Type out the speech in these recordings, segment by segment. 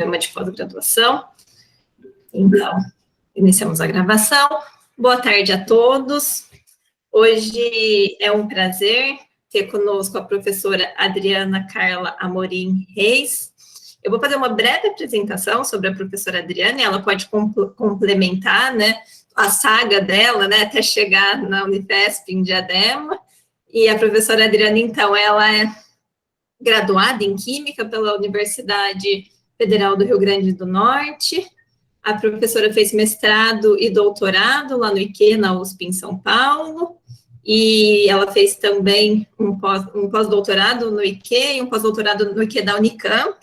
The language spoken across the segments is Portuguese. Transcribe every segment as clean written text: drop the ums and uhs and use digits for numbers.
programa de pós-graduação. Então, iniciamos a gravação. Boa tarde a todos. Hoje é um prazer ter conosco a professora Adriana Carla Amorim Reis. Eu vou fazer uma breve apresentação sobre a professora Adriana, e ela pode complementar, né, a saga dela, né, até chegar na Unifesp em Diadema. E a professora Adriana, então, ela é graduada em Química pela Universidade Federal do Rio Grande do Norte. A professora fez mestrado e doutorado lá no IQ, na USP, em São Paulo. E ela fez também um pós-doutorado no IQ e um pós-doutorado no IQ da Unicamp,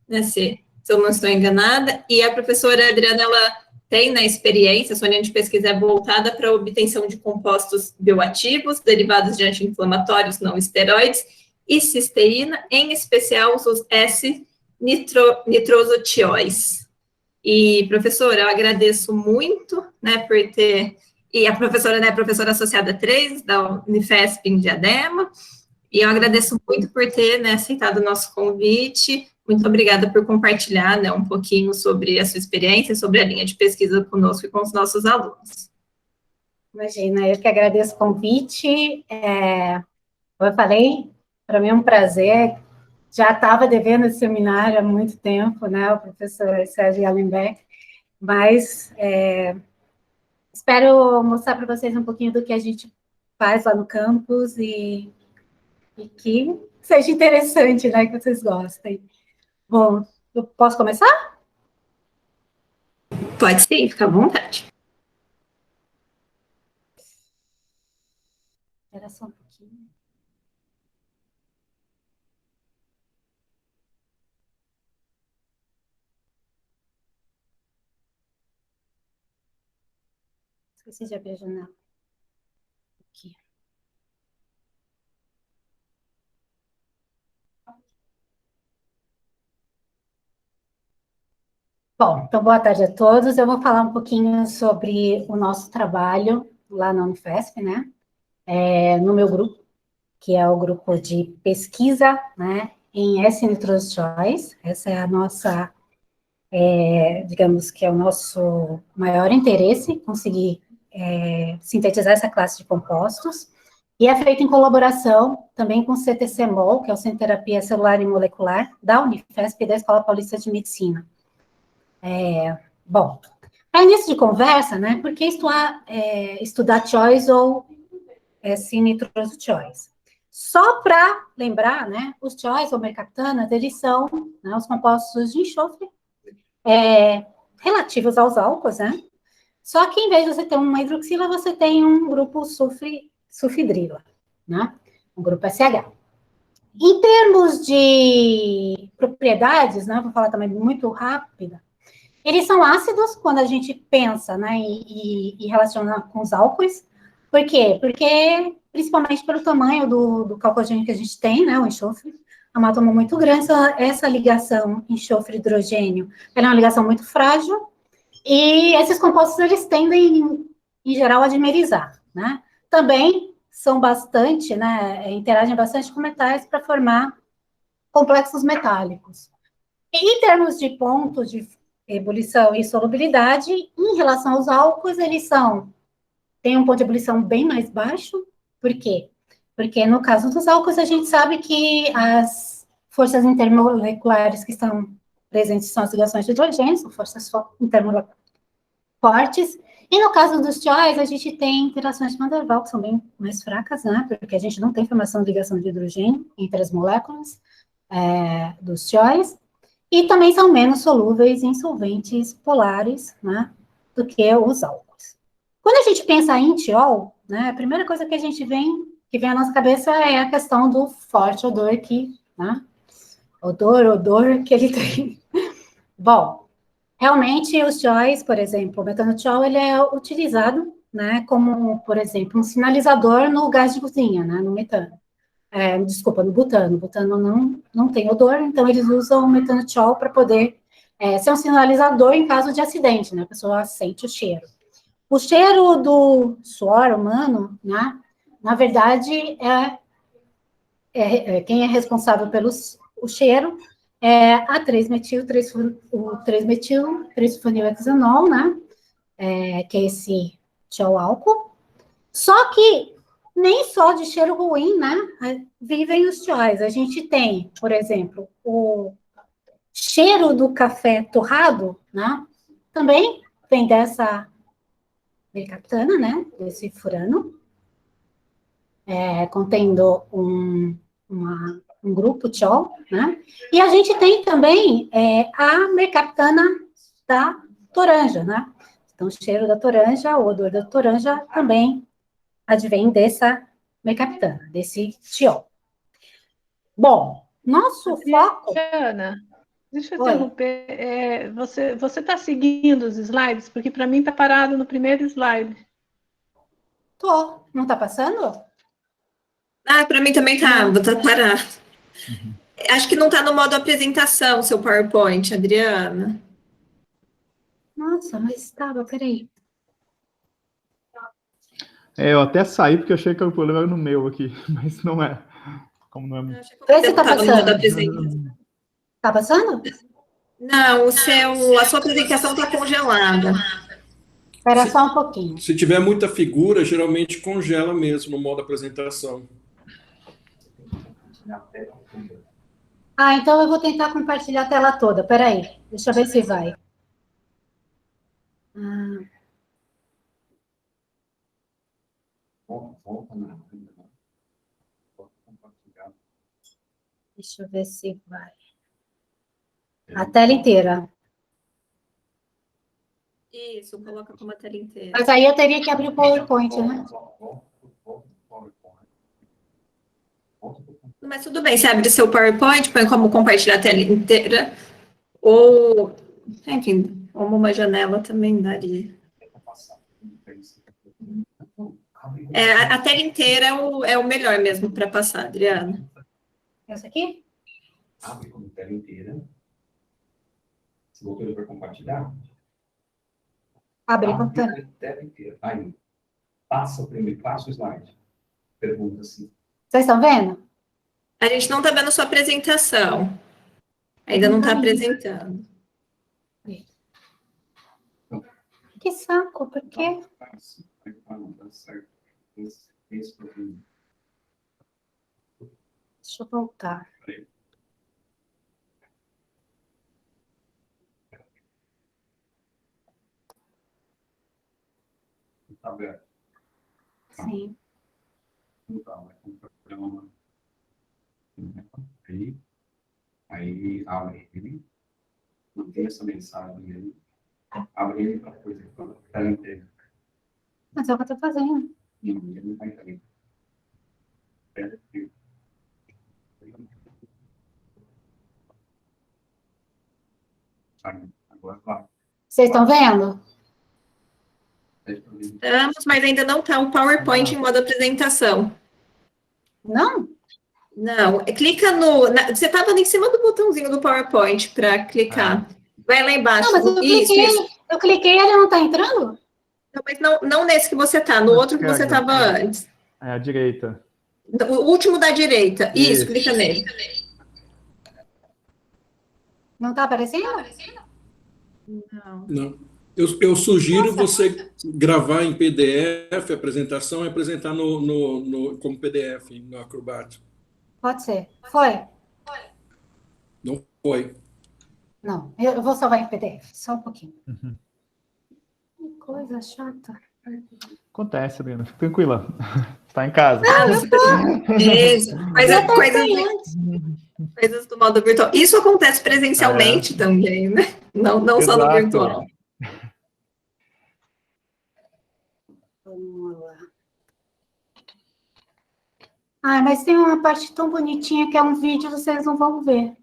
né, se eu não estou enganada. E a professora Adriana, ela tem na experiência, sua linha de pesquisa é voltada para a obtenção de compostos bioativos, derivados de anti-inflamatórios não esteroides e cisteína, em especial os S-nitrosotióis. E, professora, eu agradeço muito, né, por ter... E a professora, né, professora associada 3 da Unifesp em Diadema, e eu agradeço muito por ter, né, aceitado o nosso convite. Muito obrigada por compartilhar, né, um pouquinho sobre a sua experiência, sobre a linha de pesquisa conosco e com os nossos alunos. Imagina, eu que agradeço o convite. Como eu falei, para mim é um prazer. Já estava devendo esse seminário há muito tempo, né, o professor Sérgio Allenbeck, mas espero mostrar para vocês um pouquinho do que a gente faz lá no campus e que seja interessante, né, que vocês gostem. Bom, eu posso começar? Pode sim, fica à vontade. Era só um pouquinho. Esqueci de abrir a janela. Aqui. Bom, então, boa tarde a todos. Eu vou falar um pouquinho sobre o nosso trabalho lá na Unifesp, né? No meu grupo, que é o grupo de pesquisa, né, em S-nitrosotióis. Essa é a nossa, digamos que é o nosso maior interesse, conseguir sintetizar essa classe de compostos. E é feito em colaboração também com o CTC-MOL, que é o Centro de Terapia Celular e Molecular, da Unifesp e da Escola Paulista de Medicina. Bom, para início de conversa, né, por que estudar choice ou S-nitrosotióis? Só para lembrar, né, os choice ou mercaptanas, eles são, né, os compostos de enxofre relativos aos álcools, né? Só que em vez de você ter uma hidroxila, você tem um grupo sulfidrila, né? Um grupo SH. Em termos de propriedades, né, vou falar também muito rápida, eles são ácidos quando a gente pensa, né, e relaciona com os álcoois. Por quê? Porque, principalmente pelo tamanho do calcogênio que a gente tem, né, o enxofre, é uma atoma muito grande, essa ligação enxofre-hidrogênio, ela é uma ligação muito frágil, e esses compostos, eles tendem, em geral, a dimerizar, né? Também são bastante, né, interagem bastante com metais para formar complexos metálicos. Em termos de pontos de ebulição e solubilidade, em relação aos álcools, eles têm um ponto de ebulição bem mais baixo. Por quê? Porque no caso dos álcools, a gente sabe que as forças intermoleculares que estão presentes são as ligações de hidrogênio, são forças intermoleculares fortes. E no caso dos choice, a gente tem interações de Van der Waals, que são bem mais fracas, né? Porque a gente não tem formação de ligação de hidrogênio entre as moléculas dos choice. E também são menos solúveis em solventes polares, né, do que os álcools. Quando a gente pensa em tiol, né, a primeira coisa que que vem à nossa cabeça é a questão do forte odor né, odor que ele tem. Bom, realmente os tiols, por exemplo, o metanothiol, ele é utilizado, né, como, por exemplo, um sinalizador no gás de cozinha, né, no metano. Desculpa, no butano. O butano não tem odor, então eles usam o metanothiol para poder ser um sinalizador em caso de acidente, né? A pessoa sente o cheiro. O cheiro do suor humano, né? Na verdade, quem é responsável pelo o cheiro é a 3-metil, o 3-metil, trisulfonilhexanol, né? Que é esse tio álcool. Só que nem só de cheiro ruim, né? Vivem os tióis. A gente tem, por exemplo, o cheiro do café torrado, né? Também vem dessa mercaptana, né? Desse furano, contendo um grupo tiol, né? E a gente tem também a mercaptana da toranja, né? Então, o cheiro da toranja, o odor da toranja também advém dessa mercaptana, desse tiol. Bom, nosso foco... Ana, deixa eu Oi. interromper. Você está seguindo os slides? Porque para mim está parado no primeiro slide. Tô. Não tá passando? Ah, para mim também tá, vou parar. Acho que não tá no modo apresentação, seu PowerPoint, Adriana. Nossa, mas estava, peraí. Eu até saí porque eu achei que o problema era no meu aqui, mas não é. Como não é... Vê se tá Tá no modo passando. apresentação. Tá passando? Não, a sua apresentação tá congelada. Espera só um pouquinho. Se tiver muita figura, geralmente congela mesmo no modo apresentação. Ah, então eu vou tentar compartilhar a tela toda. Peraí, deixa eu ver se vai. Deixa eu ver se vai. A tela inteira. Isso, coloca como a tela inteira. Mas aí eu teria que abrir o PowerPoint, né? Mas tudo bem, você abre seu PowerPoint, põe como compartilhar a tela inteira, ou, enfim, como uma janela também daria. A tela inteira é o melhor mesmo para passar, Adriana. Essa aqui? Abre como tela inteira. Você voltou para compartilhar? Abre Abre com tela. a tela inteira. Aí, passa o slide. Pergunta assim. Vocês estão vendo? A gente não está vendo sua apresentação. Ainda não está apresentando. Que saco, por quê? Não dá certo. Esse problema. Deixa eu voltar. Tá aberto. Sim. Então, vai programa. Aí abre ele. Mantém essa mensagem aí. Abre ele para coisa. Tela inteira. Mas é o que eu tô fazendo. Não vai entender. Agora vai. Vocês estão vendo? Estamos, mas ainda não está o PowerPoint em modo apresentação. Não? Não, clica no... você estava em cima do botãozinho do PowerPoint para clicar. Vai lá embaixo. Não, mas eu cliquei. Eu cliquei e ele não tá entrando? Não, mas não nesse que você está, no outro que você estava antes. É a direita. O último da direita. Isso, Isso. clica nele. Não tá aparecendo? Não. Não. Eu sugiro você gravar em PDF a apresentação e apresentar como PDF no Acrobat. Pode ser. Foi? Não foi. Não, eu vou salvar em PDF, só um pouquinho. Que coisa chata. Acontece, Sabrina. Fica tranquila. Está em casa. Isso. Mas Eu é tentei antes. coisas do modo virtual. Isso acontece presencialmente também, né? Não só no Exato. virtual. Vamos lá. Ah, mas tem uma parte tão bonitinha que é um vídeo, vocês não vão ver.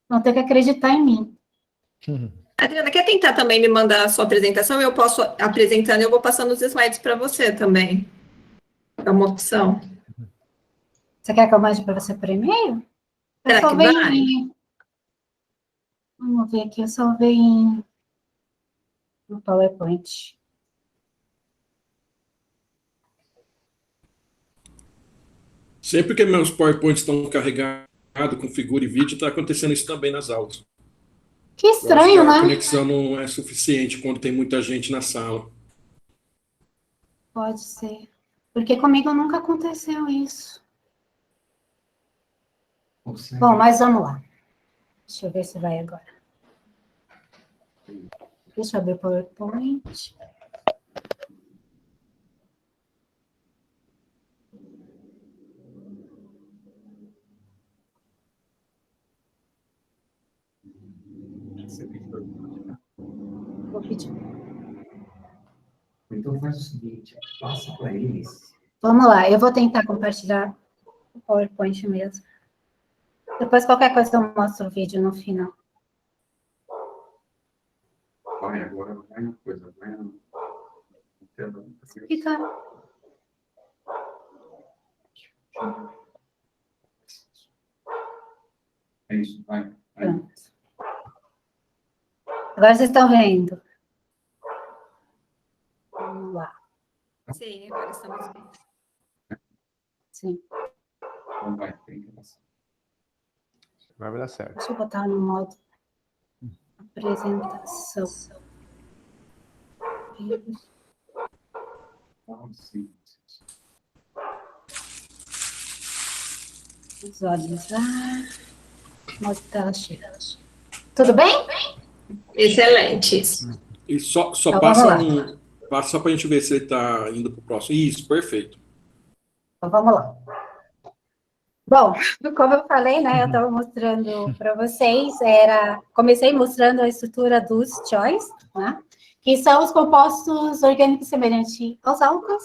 Vão ter que acreditar em mim. Adriana, quer tentar também me mandar a sua apresentação? Eu posso apresentando e eu vou passando os slides para você também. É uma opção. Você quer que eu mande para você por e-mail? Eu Será que salvei vai? Vamos ver aqui, eu salvei no PowerPoint. Sempre que meus PowerPoints estão carregados, com figura e vídeo, está acontecendo isso também nas aulas. Que Eu acho que estranho, a né? conexão não é suficiente quando tem muita gente na sala. Pode ser. Porque comigo nunca aconteceu isso. Bom, mas vamos lá. Deixa eu ver se vai agora. Deixa eu abrir o PowerPoint. Vou pedir. Então faz o seguinte, passa para eles. Vamos lá, eu vou tentar compartilhar o PowerPoint mesmo. Depois, qualquer coisa, eu mostro o vídeo no final. Vai, agora vai uma coisa, vai na tela. Fica. É isso, vai. Vai. Pronto. Agora vocês estão vendo. Vamos lá. Sim, agora estamos vendo. Sim. Então vai, tem que passar. Vai dar certo. Deixa eu botar no modo apresentação. Sim. Visualizar. Modo tela cheia. Tudo bem? Excelente. E só Então, passa vamos passa para a gente ver se ele está indo para o próximo. Isso, perfeito. Então, vamos lá. Bom, como eu falei, né, eu estava mostrando para vocês, comecei mostrando a estrutura dos CHOIs, né, que são os compostos orgânicos semelhantes aos álcools,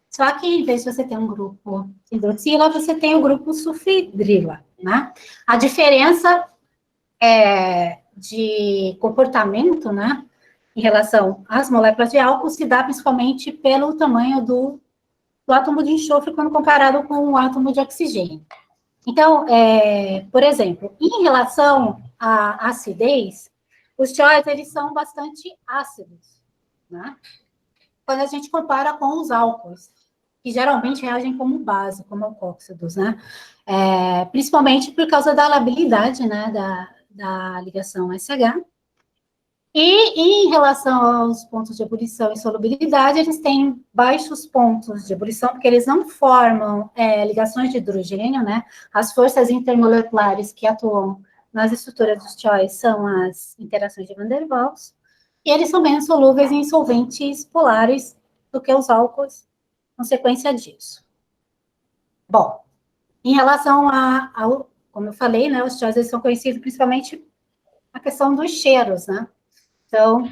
só que em vez de você ter um grupo hidroxila, você tem o grupo sulfidrila, né. A diferença de comportamento, né, em relação às moléculas de álcool se dá principalmente pelo tamanho do átomo de enxofre quando comparado com o átomo de oxigênio. Então, por exemplo, em relação à acidez, os CHOIs, eles são bastante ácidos, né? Quando a gente compara com os álcools, que geralmente reagem como base, como alcóxidos, né? Principalmente por causa da labilidade, né, da ligação SH. E em relação aos pontos de ebulição e solubilidade, eles têm baixos pontos de ebulição, porque eles não formam ligações de hidrogênio, né? As forças intermoleculares que atuam nas estruturas dos CHOIs são as interações de Van der Waals, e eles são menos solúveis em solventes polares do que os álcools, consequência disso. Bom, em relação ao, como eu falei, né, os CHOIs, eles são conhecidos principalmente a questão dos cheiros, né? Então,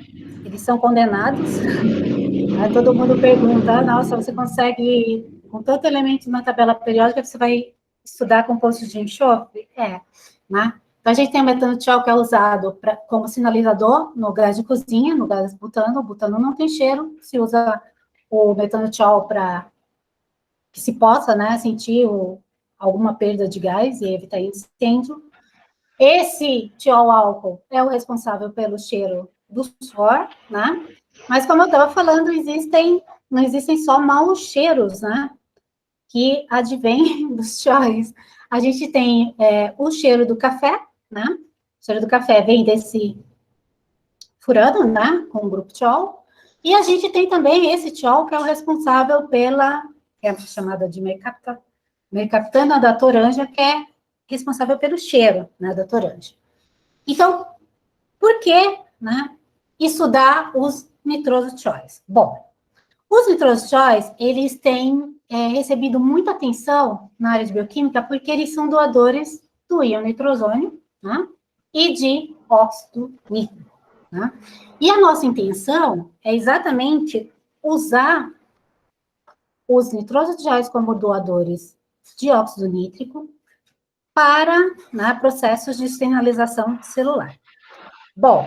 eles são condenados. Aí todo mundo pergunta, nossa, você consegue, com tanto elemento na tabela periódica, você vai estudar compostos de enxofre? Né? Então, a gente tem o metanotol, que é usado como sinalizador no gás de cozinha, no gás butano. O butano não tem cheiro, se usa o metanotol para que se possa, né, sentir alguma perda de gás e evitar incêndio. Esse tiol-álcool é o responsável pelo cheiro do suor, né? Mas, como eu estava falando, não existem só maus cheiros, né? Que advêm dos tióis. A gente tem o cheiro do café, né? O cheiro do café vem desse furano, né? Com o grupo tiol. E a gente tem também esse tiol, que é o responsável pela, que é chamada de mercaptana da toranja, que é responsável pelo cheiro, né, da toranja. Então, por que, né, estudar os nitroso-CHOIs? Bom, os nitroso-CHOIs, eles têm recebido muita atenção na área de bioquímica porque eles são doadores do íon nitrosônio, né, e de óxido nítrico, né? E a nossa intenção é exatamente usar os nitroso-CHOIs como doadores de óxido nítrico para, né, processos de sinalização celular. Bom,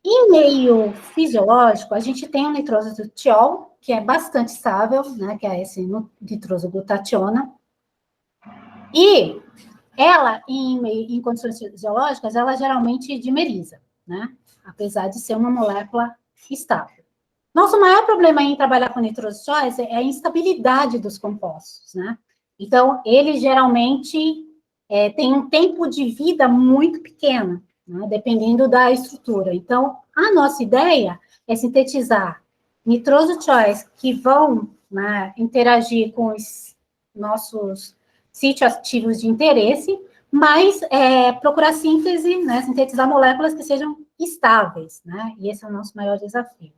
em meio fisiológico, a gente tem o nitroso-tiol, que é bastante estável, né, que é esse nitroso-glutationa, e ela, em condições fisiológicas, ela geralmente dimeriza, né, apesar de ser uma molécula estável. Nosso maior problema em trabalhar com nitroso-tióis é a instabilidade dos compostos, né? Então, eles geralmente tem um tempo de vida muito pequeno, né, dependendo da estrutura. Então, a nossa ideia é sintetizar nitroso-choice que vão, né, interagir com os nossos sítios ativos de interesse, mas procurar síntese, né, sintetizar moléculas que sejam estáveis, né, e esse é o nosso maior desafio.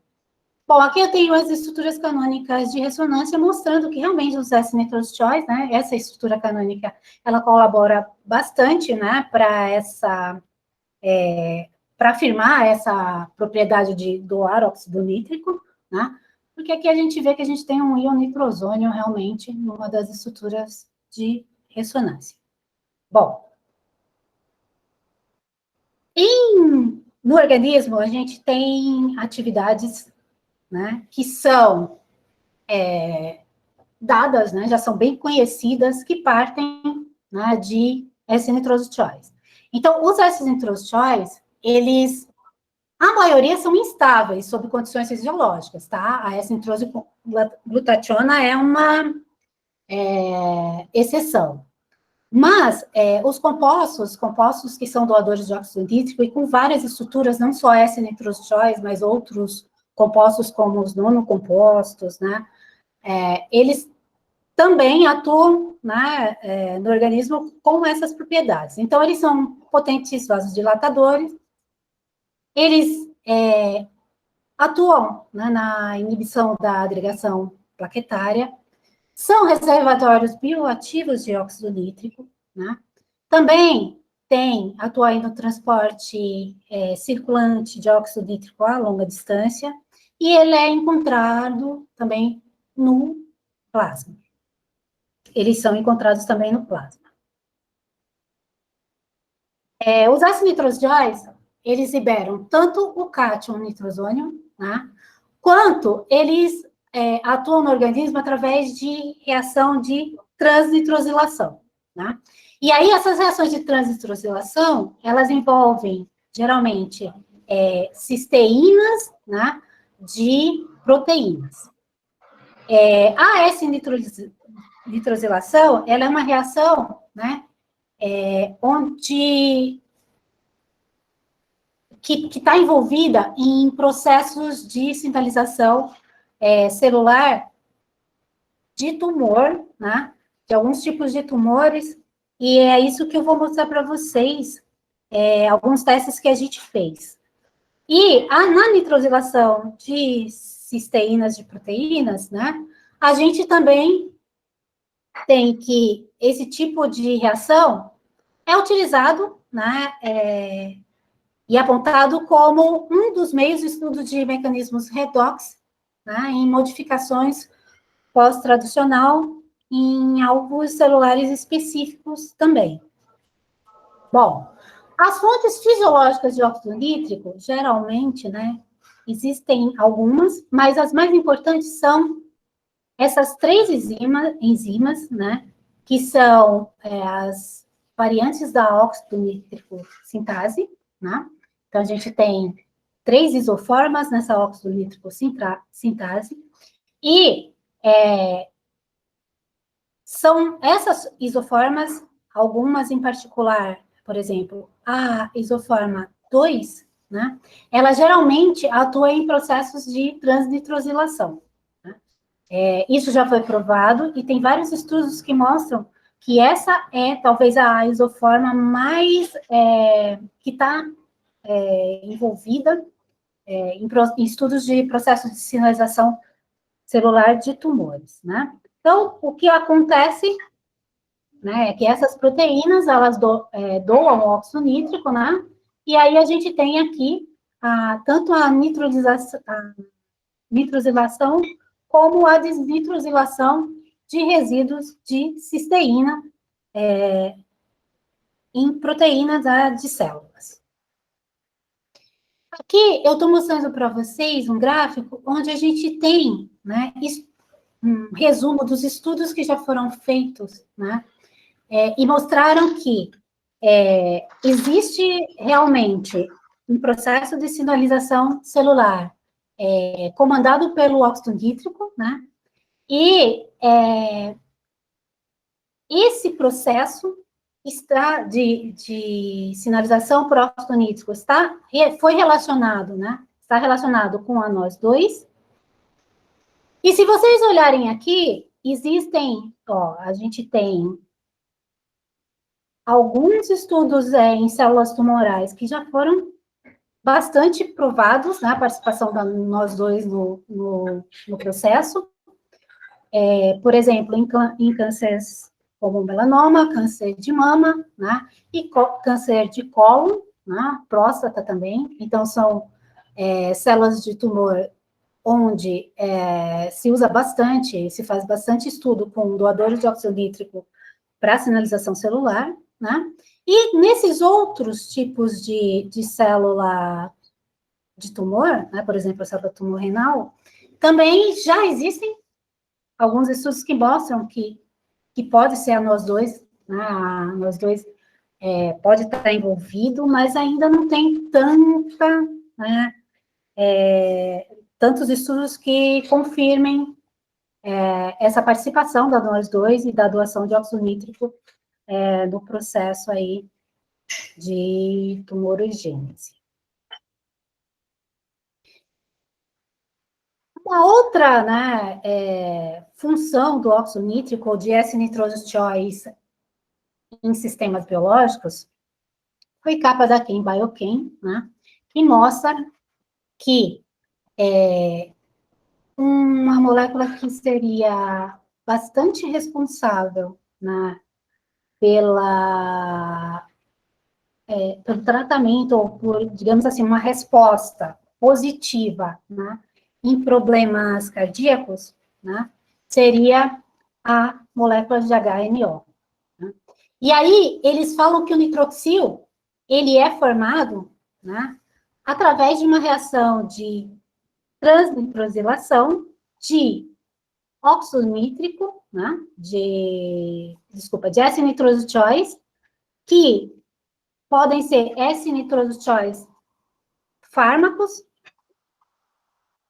Bom, aqui eu tenho as estruturas canônicas de ressonância mostrando que realmente os S-nitroso-choice, né, essa estrutura canônica, ela colabora bastante, né, para afirmar essa propriedade do óxido nítrico, né, porque aqui a gente vê que a gente tem um íon nitrosônio realmente numa das estruturas de ressonância. Bom, no organismo a gente tem atividades, né, que são dadas, né, já são bem conhecidas, que partem, né, de S-nitroso-choice. Então, os S-nitroso-choice, a maioria são instáveis sob condições fisiológicas, tá? A S-nitroso-glutationa é uma exceção. Mas os compostos que são doadores de óxido nítrico e com várias estruturas, não só S-nitroso-choice, mas outros compostos como os monocompostos, né? Eles também atuam, né, no organismo com essas propriedades. Então, eles são potentes vasodilatadores, eles atuam, né, na inibição da agregação plaquetária, são reservatórios bioativos de óxido nítrico, né? Também atua no transporte circulante de óxido nítrico a longa distância, e ele é encontrado também no plasma. Eles são encontrados também no plasma. Os S-nitroso-choice, eles liberam tanto o cátion nitrosônio, né, quanto eles atuam no organismo através de reação de transnitrosilação, né? E aí, essas reações de transnitrosilação, elas envolvem, geralmente, cisteínas, né, de proteínas. A S-nitrosilação, ela é uma reação, né, que está envolvida em processos de sinalização celular de tumor, né, de alguns tipos de tumores, e é isso que eu vou mostrar para vocês, alguns testes que a gente fez. E na nitrosilação de cisteínas de proteínas, né, a gente também tem que esse tipo de reação é utilizado, né, e apontado como um dos meios de estudo de mecanismos redox, né, em modificações pós-traducional em alvos celulares específicos também. Bom, as fontes fisiológicas de óxido nítrico, geralmente, né, existem algumas, mas as mais importantes são essas 3 enzimas, né, que são as variantes da óxido nítrico sintase, né? Então, a gente tem 3 isoformas nessa óxido nítrico sintase, e são essas isoformas, algumas em particular, por exemplo, a isoforma 2, né, ela geralmente atua em processos de transnitrosilação. Né? Isso já foi provado, e tem vários estudos que mostram que essa é talvez a isoforma mais que está envolvida em estudos de processos de sinalização celular de tumores, né? Então, o que acontece, né, é que essas proteínas, elas doam óxido nítrico, né? E aí a gente tem aqui tanto a nitrosilação como a desnitrosilação de resíduos de cisteína em proteínas de células. Aqui eu estou mostrando para vocês um gráfico onde a gente tem, né, um resumo dos estudos que já foram feitos, né, e mostraram que existe realmente um processo de sinalização celular comandado pelo óxido nítrico, né, e esse processo, de sinalização por óxido nítrico foi relacionado, né? Está relacionado com a NOS2. E se vocês olharem aqui, existem, ó, a gente tem alguns estudos em células tumorais que já foram bastante provados, né, a participação da NOS2 no processo. Por exemplo, em cânceres como melanoma, câncer de mama, né, e câncer de cólon, né, próstata também. Então, são células de tumor onde se usa bastante, se faz bastante estudo com doadores de óxido nítrico para sinalização celular, né? E nesses outros tipos de célula de tumor, né, por exemplo, a célula tumor renal, também já existem alguns estudos que mostram que pode ser a NOS2, né, a NOS2 pode estar envolvido, mas ainda não tem tanta, né, tantos estudos que confirmem essa participação da NOS2 e da doação de óxido nítrico no processo aí de tumorigênese. Uma outra, né, função do óxido nítrico, ou de S-nitrose-choice em sistemas biológicos, foi capa da Chem Biochem, né, que mostra que uma molécula que seria bastante responsável, né, pelo tratamento, ou por, digamos assim, uma resposta positiva, né, em problemas cardíacos, né, seria a molécula de HNO. Né? E aí, eles falam que o nitroxil, ele é formado, né, através de uma reação de transnitrosilação de óxido nítrico, né, de S-nitrose-choice, que podem ser S-nitrose-choice fármacos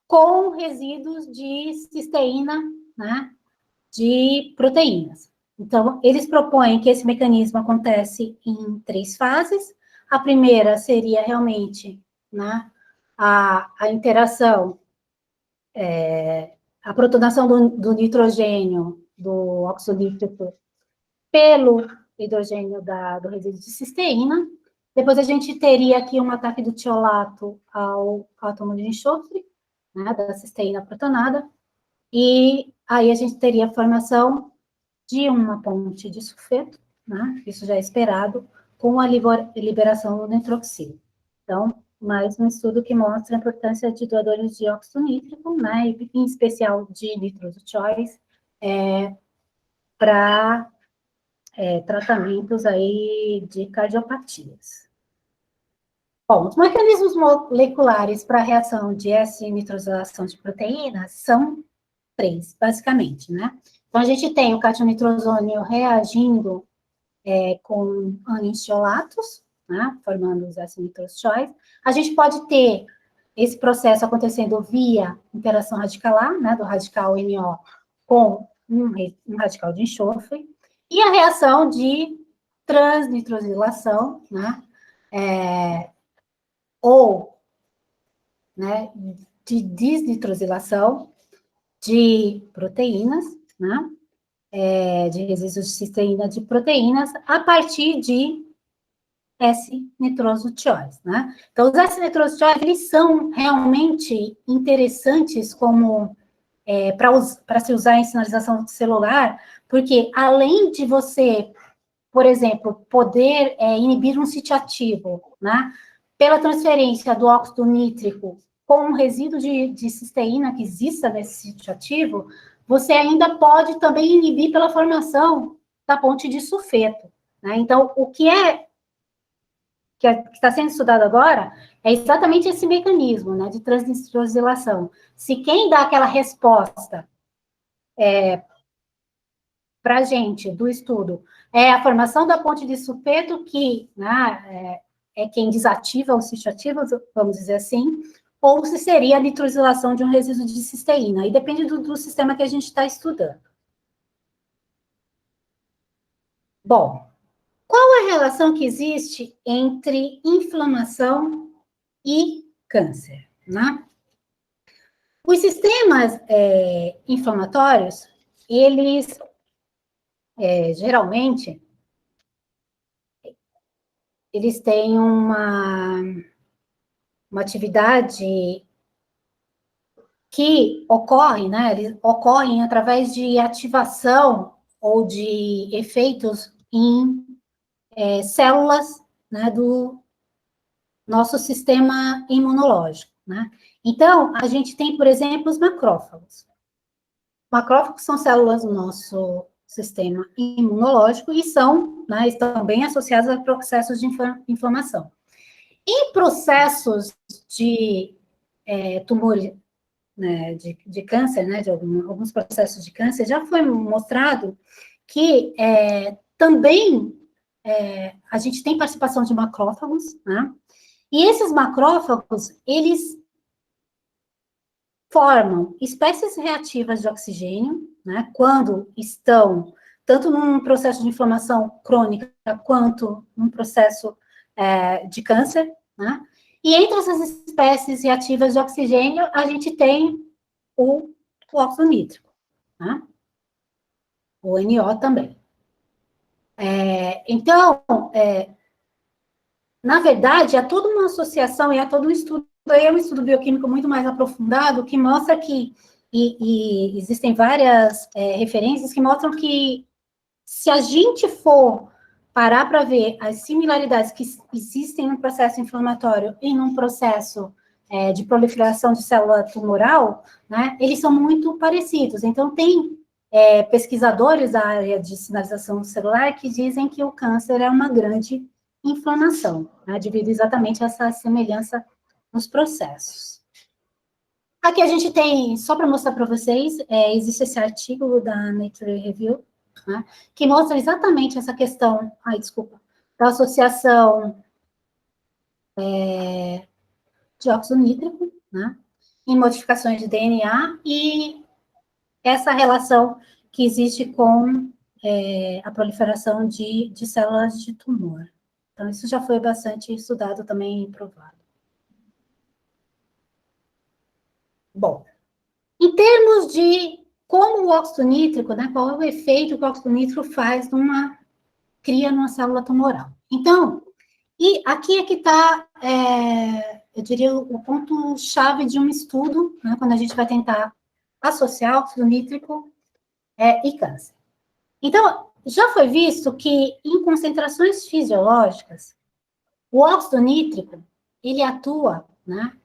com resíduos de cisteína, né, de proteínas. Então, eles propõem que esse mecanismo acontece em 3 fases. A primeira seria realmente, né, a interação, a protonação do nitrogênio, do óxido nítrico, pelo hidrogênio do resíduo de cisteína. Depois a gente teria aqui um ataque do tiolato ao átomo de enxofre, né, da cisteína protonada, e aí a gente teria a formação de uma ponte de sulfeto, né, isso já é esperado, com a liberação do nitroxil. Então, mais um estudo que mostra a importância de doadores de óxido nítrico, né, em especial de nitrose-choice, para tratamentos aí de cardiopatias. Bom, os mecanismos moleculares para a reação de S-nitrosilação de proteínas são 3, basicamente, né? Então, a gente tem o cátion-nitrosônio reagindo com ânions tiolatos, né, formando os S-nitrose-choice. A gente pode ter esse processo acontecendo via interação radicalar, né, do radical NO com um radical de enxofre, e a reação de transnitrosilação, né, ou, né, de desnitrosilação de proteínas, né, de resíduos de cisteína de proteínas, a partir de S-nitrose-choice, né? Então, os S-nitrose-choice, eles são realmente interessantes como para se usar em sinalização celular, porque além de você, por exemplo, poder inibir um sítio ativo, né, pela transferência do óxido nítrico com um resíduo de cisteína que exista nesse sítio ativo, você ainda pode também inibir pela formação da ponte de sulfeto, né? Então, o que está sendo estudado agora é exatamente esse mecanismo, né, de transnitrosilação. Se quem dá aquela resposta para a gente, do estudo, é a formação da ponte de sulfeto, que, né, é quem desativa o sítio ativo, vamos dizer assim, ou se seria a nitrosilação de um resíduo de cisteína, e depende do sistema que a gente está estudando. Bom, qual a relação que existe entre inflamação e câncer, né? Os sistemas inflamatórios, eles, geralmente, eles têm uma atividade que ocorre, né? Eles ocorrem através de ativação ou de efeitos em células, né, do nosso sistema imunológico, né? Então, a gente tem, por exemplo, os macrófagos. Macrófagos são células do nosso sistema imunológico e são, né, estão bem associadas a processos de inflamação. Em processos de tumor, né, de câncer, né, de alguns processos de câncer, já foi mostrado que também a gente tem participação de macrófagos, né? E esses macrófagos, eles formam espécies reativas de oxigênio, né, quando estão tanto num processo de inflamação crônica quanto num processo de câncer, né? E entre essas espécies reativas de oxigênio, a gente tem o óxido nítrico, né? O NO também. Então, na verdade, há toda uma associação e há todo um estudo, é um estudo bioquímico muito mais aprofundado, que mostra que, e existem várias referências que mostram que se a gente for parar para ver as similaridades que existem no processo inflamatório e num processo de proliferação de célula tumoral, né, eles são muito parecidos. Então, tem pesquisadores da área de sinalização celular que dizem que o câncer é uma grande inflamação, né, devido exatamente a essa semelhança nos processos. Aqui a gente tem, só para mostrar para vocês, existe esse artigo da Nature Review, né, que mostra exatamente essa questão, da associação de óxido nítrico, né, em modificações de DNA e essa relação que existe com a proliferação de células de tumor. Então, isso já foi bastante estudado também e provado. Bom, em termos de como o óxido nítrico, né, qual é o efeito que o óxido nítrico faz cria numa célula tumoral. Então, e aqui é que está, eu diria, o ponto-chave de um estudo, né, quando a gente vai tentar associar óxido nítrico e câncer. Então, já foi visto que em concentrações fisiológicas, o óxido nítrico, ele atua, né,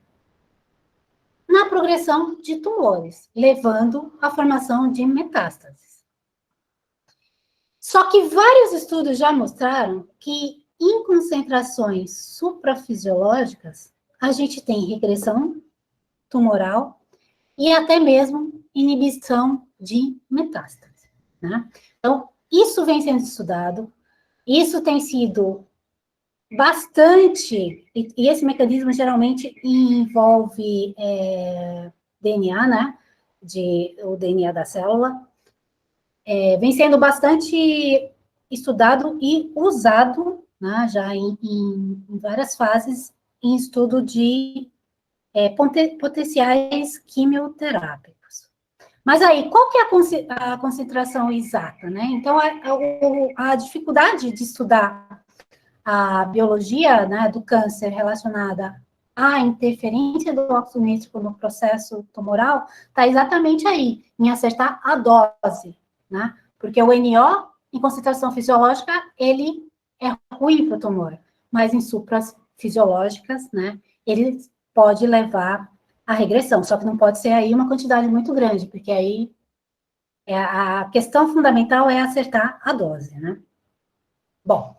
na progressão de tumores, levando à formação de metástases. Só que vários estudos já mostraram que em concentrações suprafisiológicas, a gente tem regressão tumoral e até mesmo inibição de metástase, né? Então, isso vem sendo estudado, isso tem sido bastante, e esse mecanismo geralmente envolve DNA, né, o DNA da célula, vem sendo bastante estudado e usado, né, já em várias fases, em estudo de potenciais quimioterápicos. Mas aí, qual que é a concentração exata, né? Então, a dificuldade de estudar a biologia, né, do câncer relacionada à interferência do óxido nítrico no processo tumoral está exatamente aí, em acertar a dose, né? Porque o NO, em concentração fisiológica, ele é ruim para o tumor, mas em supras fisiológicas, né, ele pode levar à regressão, só que não pode ser aí uma quantidade muito grande, porque aí a questão fundamental é acertar a dose, né? Bom,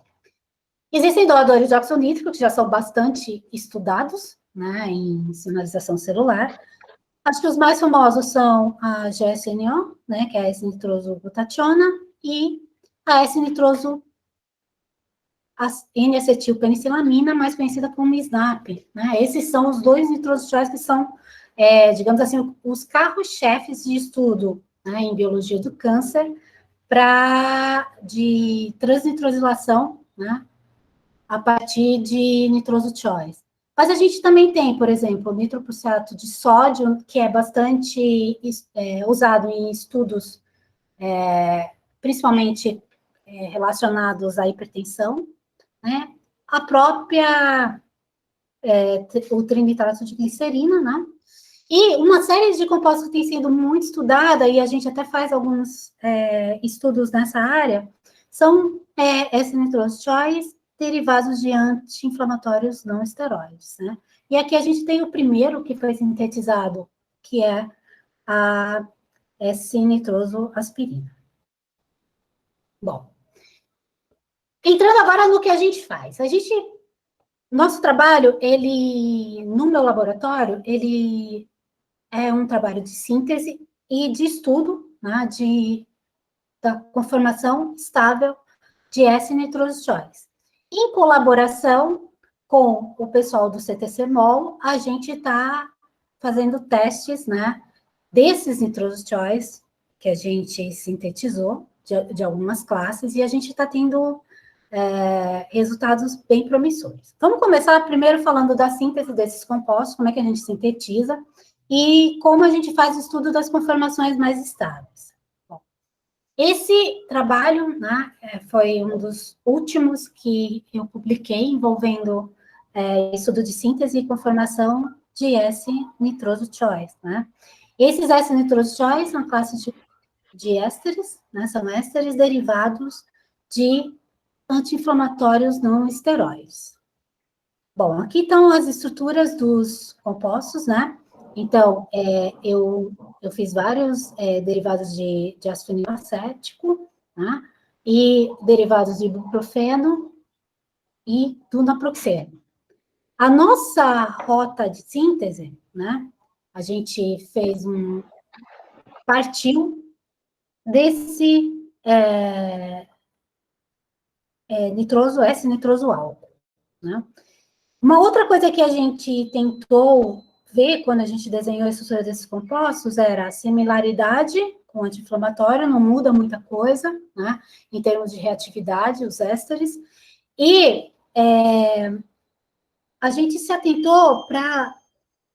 existem doadores de óxido nítrico que já são bastante estudados, né, em sinalização celular. Acho que os mais famosos são a GSNO, né, que é a S-nitroso-glutationa, e a S-nitroso N-acetilpenicilamina, mais conhecida como SNAP, né? Esses são os dois nitrosóis que são, digamos assim, os carros-chefes de estudo, né, em biologia do câncer, de transnitrosilação, né, a partir de nitroso choice. Mas a gente também tem, por exemplo, nitroprussiato de sódio, que é bastante usado em estudos, principalmente relacionados à hipertensão, né? A própria, o trinitrato de glicerina, né? E uma série de compostos que tem sido muito estudada, e a gente até faz alguns estudos nessa área, são esse nitroso choice, derivados de anti-inflamatórios não esteroides, né? E aqui a gente tem o primeiro que foi sintetizado, que é a S-nitroso-aspirina. Bom, entrando agora no que a gente faz. Nosso trabalho, no meu laboratório, ele é um trabalho de síntese e de estudo, né, da conformação estável de S-nitroso choice. Em colaboração com o pessoal do CTC-MOL, a gente está fazendo testes, né, desses nitroso choice que a gente sintetizou, de algumas classes, e a gente está tendo resultados bem promissores. Vamos começar primeiro falando da síntese desses compostos, como é que a gente sintetiza, e como a gente faz o estudo das conformações mais estáveis. Bom, esse trabalho, né, foi um dos últimos que eu publiquei, envolvendo estudo de síntese e conformação de S-nitroso choice, né? Esses S-nitroso choice são classes de ésteres, né, são ésteres derivados de anti-inflamatórios não esteroides. Bom, aqui estão as estruturas dos compostos, né? Então, eu fiz vários derivados de ácido fenil acético, né? E derivados de ibuprofeno e do naproxeno. A nossa rota de síntese, né? A gente partiu desse S-nitroso álcool, né? Uma outra coisa que a gente tentou ver quando a gente desenhou a estrutura desses compostos era a similaridade com anti-inflamatório, não muda muita coisa, né, em termos de reatividade, os ésteres, e a gente se atentou para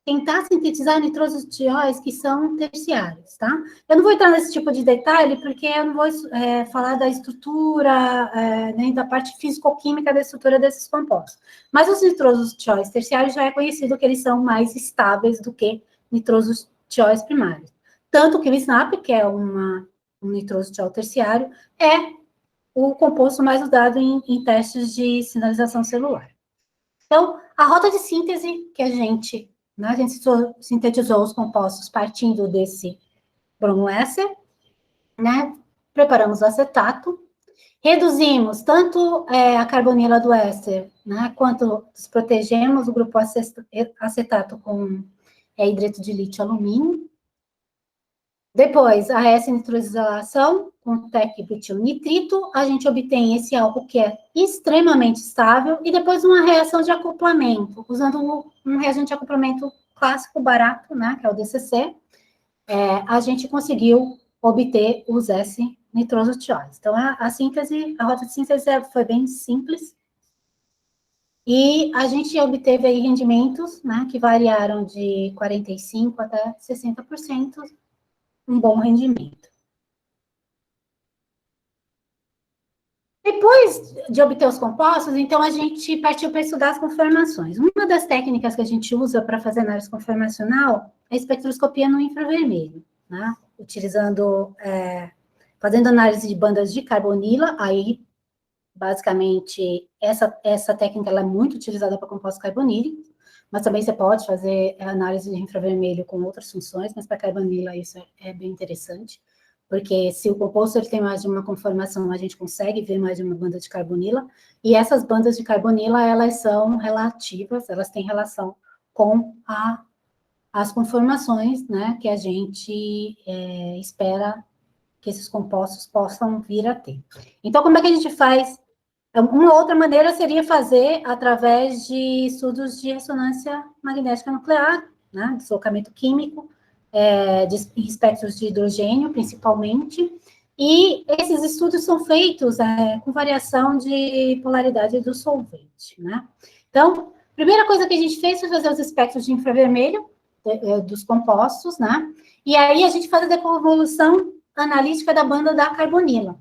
tentar sintetizar nitrosatióis que são terciários, tá? Eu não vou entrar nesse tipo de detalhe, porque eu não vou falar da estrutura, nem da parte físico-química da estrutura desses compostos. Mas os nitrosatióis terciários já é conhecido que eles são mais estáveis do que nitrosatióis primários. Tanto que o SNAP, que é um nitrosatiol terciário, é o composto mais usado em testes de sinalização celular. Então, a rota de síntese que a gente sintetizou os compostos partindo desse bromoéster, né? Preparamos o acetato, reduzimos tanto a carbonila do éster, né, quanto desprotegemos o grupo acetato com hidreto de lítio alumínio. Depois, a S-nitrosilação com tec-butilnitrito, a gente obtém esse álcool que é extremamente estável, e depois uma reação de acoplamento, usando um reagente de acoplamento clássico, barato, né, que é o DCC, a gente conseguiu obter os S-nitrosatióis. Então, a rota de síntese foi bem simples, e a gente obteve aí rendimentos, né, que variaram de 45% até 60%, um bom rendimento. Depois de obter os compostos, então, a gente partiu para estudar as conformações. Uma das técnicas que a gente usa para fazer análise conformacional é a espectroscopia no infravermelho, né? Fazendo análise de bandas de carbonila, aí, basicamente, essa técnica ela é muito utilizada para compostos carbonílicos, mas também você pode fazer análise de infravermelho com outras funções, mas para carbonila isso é bem interessante, porque se o composto ele tem mais de uma conformação, a gente consegue ver mais de uma banda de carbonila, e essas bandas de carbonila, elas são relativas, elas têm relação com as conformações, né, que a gente espera que esses compostos possam vir a ter. Então, como é que a gente faz? Uma outra maneira seria fazer através de estudos de ressonância magnética nuclear, né, deslocamento químico, de espectros de hidrogênio, principalmente, E esses estudos são feitos com variação de polaridade do solvente, né? Então, a primeira coisa que a gente fez foi fazer os espectros de infravermelho dos compostos, né? E aí a gente faz a deconvolução analítica da banda da carbonila.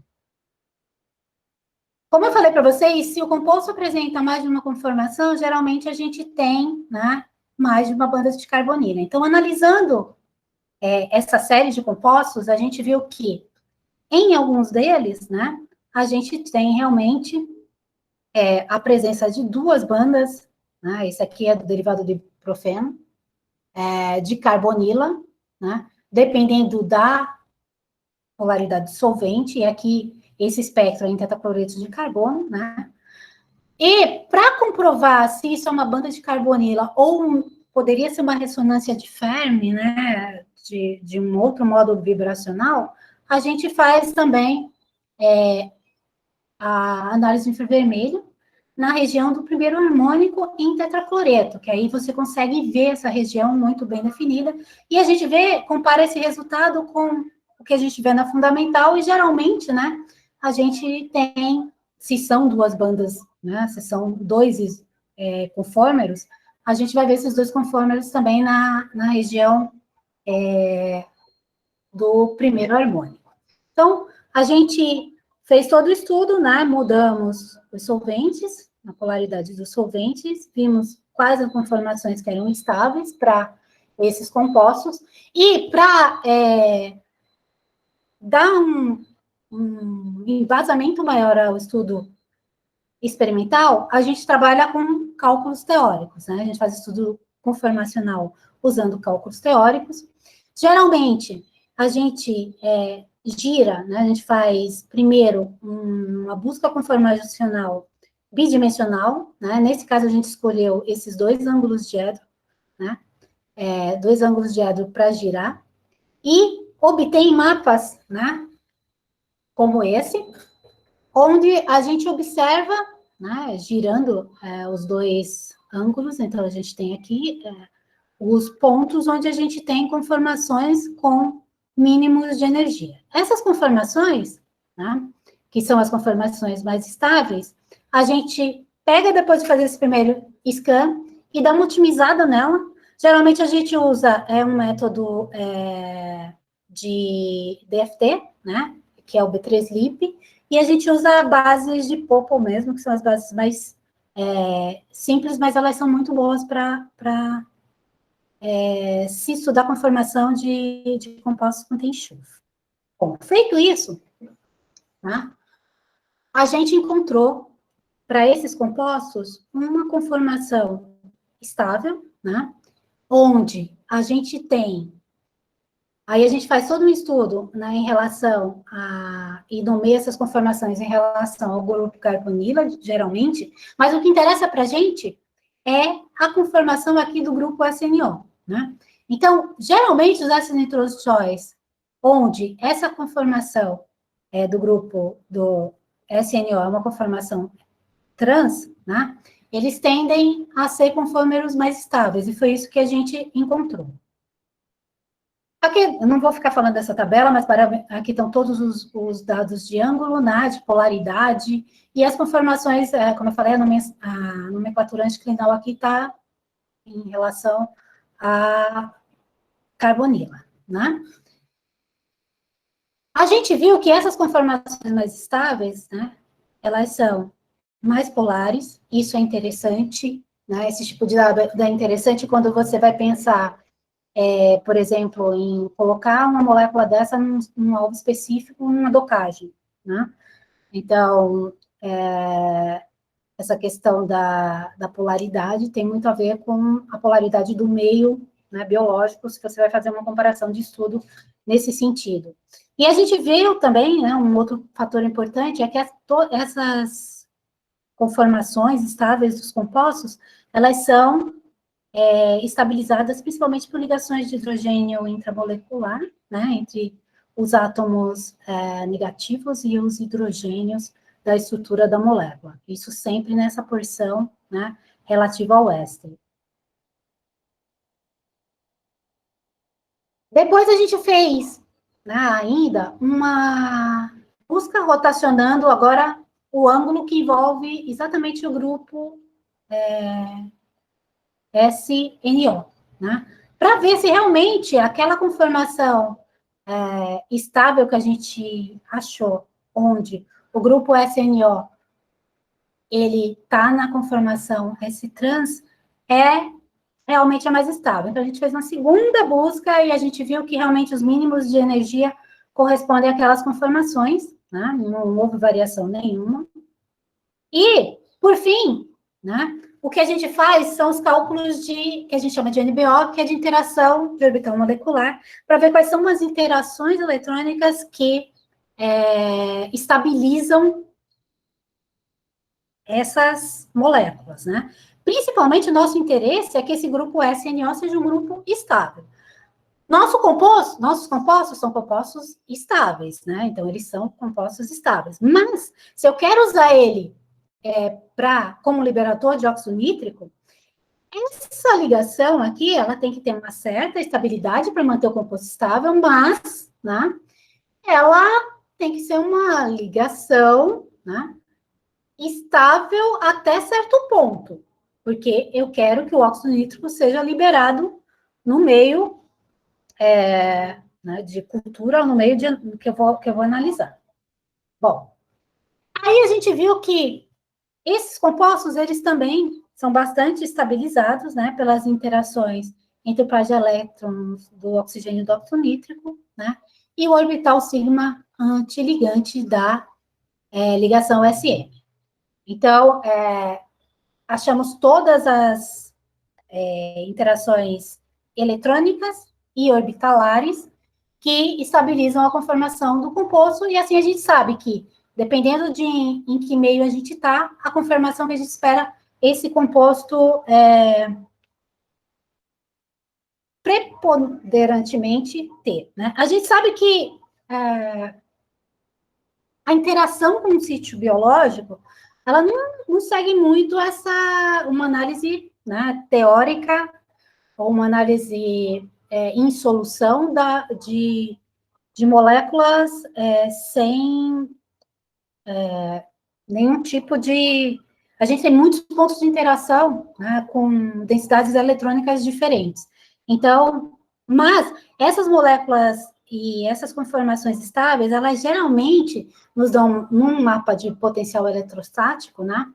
Como eu falei para vocês, se o composto apresenta mais de uma conformação, geralmente a gente tem, né, mais de uma banda de carbonila. Então, analisando essa série de compostos, a gente viu que, em alguns deles, né, a gente tem realmente a presença de duas bandas, né, esse aqui é do derivado de ibuprofeno, de carbonila, né, dependendo da polaridade do solvente, e aqui esse espectro é em tetracloreto de carbono, né? E para comprovar se isso é uma banda de carbonila ou poderia ser uma ressonância de Fermi, né, de um outro módulo vibracional, a gente faz também a análise do infravermelho na região do primeiro harmônico em tetracloreto, que aí você consegue ver essa região muito bem definida, e a gente compara esse resultado com o que a gente vê na fundamental, e geralmente, né, a gente tem, se são duas bandas, né, se são dois conformers, a gente vai ver esses dois conformers também na região do primeiro harmônico. Então, a gente fez todo o estudo, né, mudamos os solventes, a polaridade dos solventes, vimos quais as conformações que eram estáveis para esses compostos, e para dar um embasamento maior ao estudo experimental, a gente trabalha com cálculos teóricos, né? A gente faz estudo conformacional usando cálculos teóricos. Geralmente, a gente gira, né? A gente faz, primeiro, uma busca conformacional bidimensional, né? Nesse caso, a gente escolheu esses dois ângulos de Edro, né? Dois ângulos de Edro para girar, e obtém mapas, né? Como esse, onde a gente observa, né, girando os dois ângulos, então a gente tem aqui os pontos onde a gente tem conformações com mínimos de energia. Essas conformações, né, que são as conformações mais estáveis, a gente pega depois de fazer esse primeiro scan e dá uma otimizada nela. Geralmente a gente usa um método de DFT, né, que é o B3LIP, e a gente usa bases de Popple mesmo, que são as bases mais simples, mas elas são muito boas para se estudar conformação de compostos que contêm enxofre. Bom, feito isso, né, a gente encontrou, para esses compostos, uma conformação estável, né, onde a gente tem. Aí a gente faz todo um estudo, né, em relação e nomeia essas conformações em relação ao grupo carbonila, geralmente, mas o que interessa para a gente é a conformação aqui do grupo SNO, né? Então, geralmente, os acid nitrose choice, onde essa conformação do grupo do SNO é uma conformação trans, né? Eles tendem a ser conformeiros mais estáveis, e foi isso que a gente encontrou. Aqui, eu não vou ficar falando dessa tabela, mas aqui estão todos os dados de ângulo, né, de polaridade, e as conformações, como eu falei, a nomenclatura anticlinal aqui está em relação à carbonila, né? A gente viu que essas conformações mais estáveis, né, elas são mais polares, isso é interessante, né, esse tipo de dado é interessante quando você vai pensar por exemplo, em colocar uma molécula dessa num alvo específico, numa docagem, né? Então, essa questão da polaridade tem muito a ver com a polaridade do meio, né, biológico, se você vai fazer uma comparação de estudo nesse sentido. E a gente viu também, né, um outro fator importante é que essas conformações estáveis dos compostos, elas são estabilizadas principalmente por ligações de hidrogênio intramolecular, né, entre os átomos negativos e os hidrogênios da estrutura da molécula. Isso sempre nessa porção, né, relativa ao éster. Depois a gente fez, né, ainda uma busca, rotacionando agora o ângulo que envolve exatamente o grupo SNO, né? Para ver se realmente aquela conformação estável que a gente achou, onde o grupo SNO ele está na conformação S-trans, realmente é mais estável. Então, a gente fez uma segunda busca e a gente viu que realmente os mínimos de energia correspondem àquelas conformações, né? Não houve variação nenhuma. E, por fim, né, o que a gente faz são os cálculos que a gente chama de NBO, que é de interação de orbital molecular, para ver quais são as interações eletrônicas que estabilizam essas moléculas, né? Principalmente, o nosso interesse é que esse grupo SNO seja um grupo estável. Nossos compostos são compostos estáveis, né? Então, eles são compostos estáveis. Mas, se eu quero usar ele como liberador de óxido nítrico, essa ligação aqui, ela tem que ter uma certa estabilidade para manter o composto estável, mas, né, ela tem que ser uma ligação, né, estável até certo ponto, porque eu quero que o óxido nítrico seja liberado no meio né, de cultura, no meio que eu vou analisar. Bom, aí a gente viu que esses compostos, eles também são bastante estabilizados, né, pelas interações entre o par de elétrons do oxigênio e do óxido nítrico, né, e o orbital sigma antiligante da ligação SM. Então, achamos todas as interações eletrônicas e orbitalares que estabilizam a conformação do composto, e assim a gente sabe que, dependendo de em que meio a gente está, a conformação que a gente espera esse composto preponderantemente ter, né? A gente sabe que a interação com o sítio biológico, ela não segue muito uma análise, né, teórica ou uma análise em solução de moléculas sem nenhum tipo de... A gente tem muitos pontos de interação, né, com densidades eletrônicas diferentes. Então, mas essas moléculas e essas conformações estáveis, elas geralmente nos dão, num mapa de potencial eletrostático, né,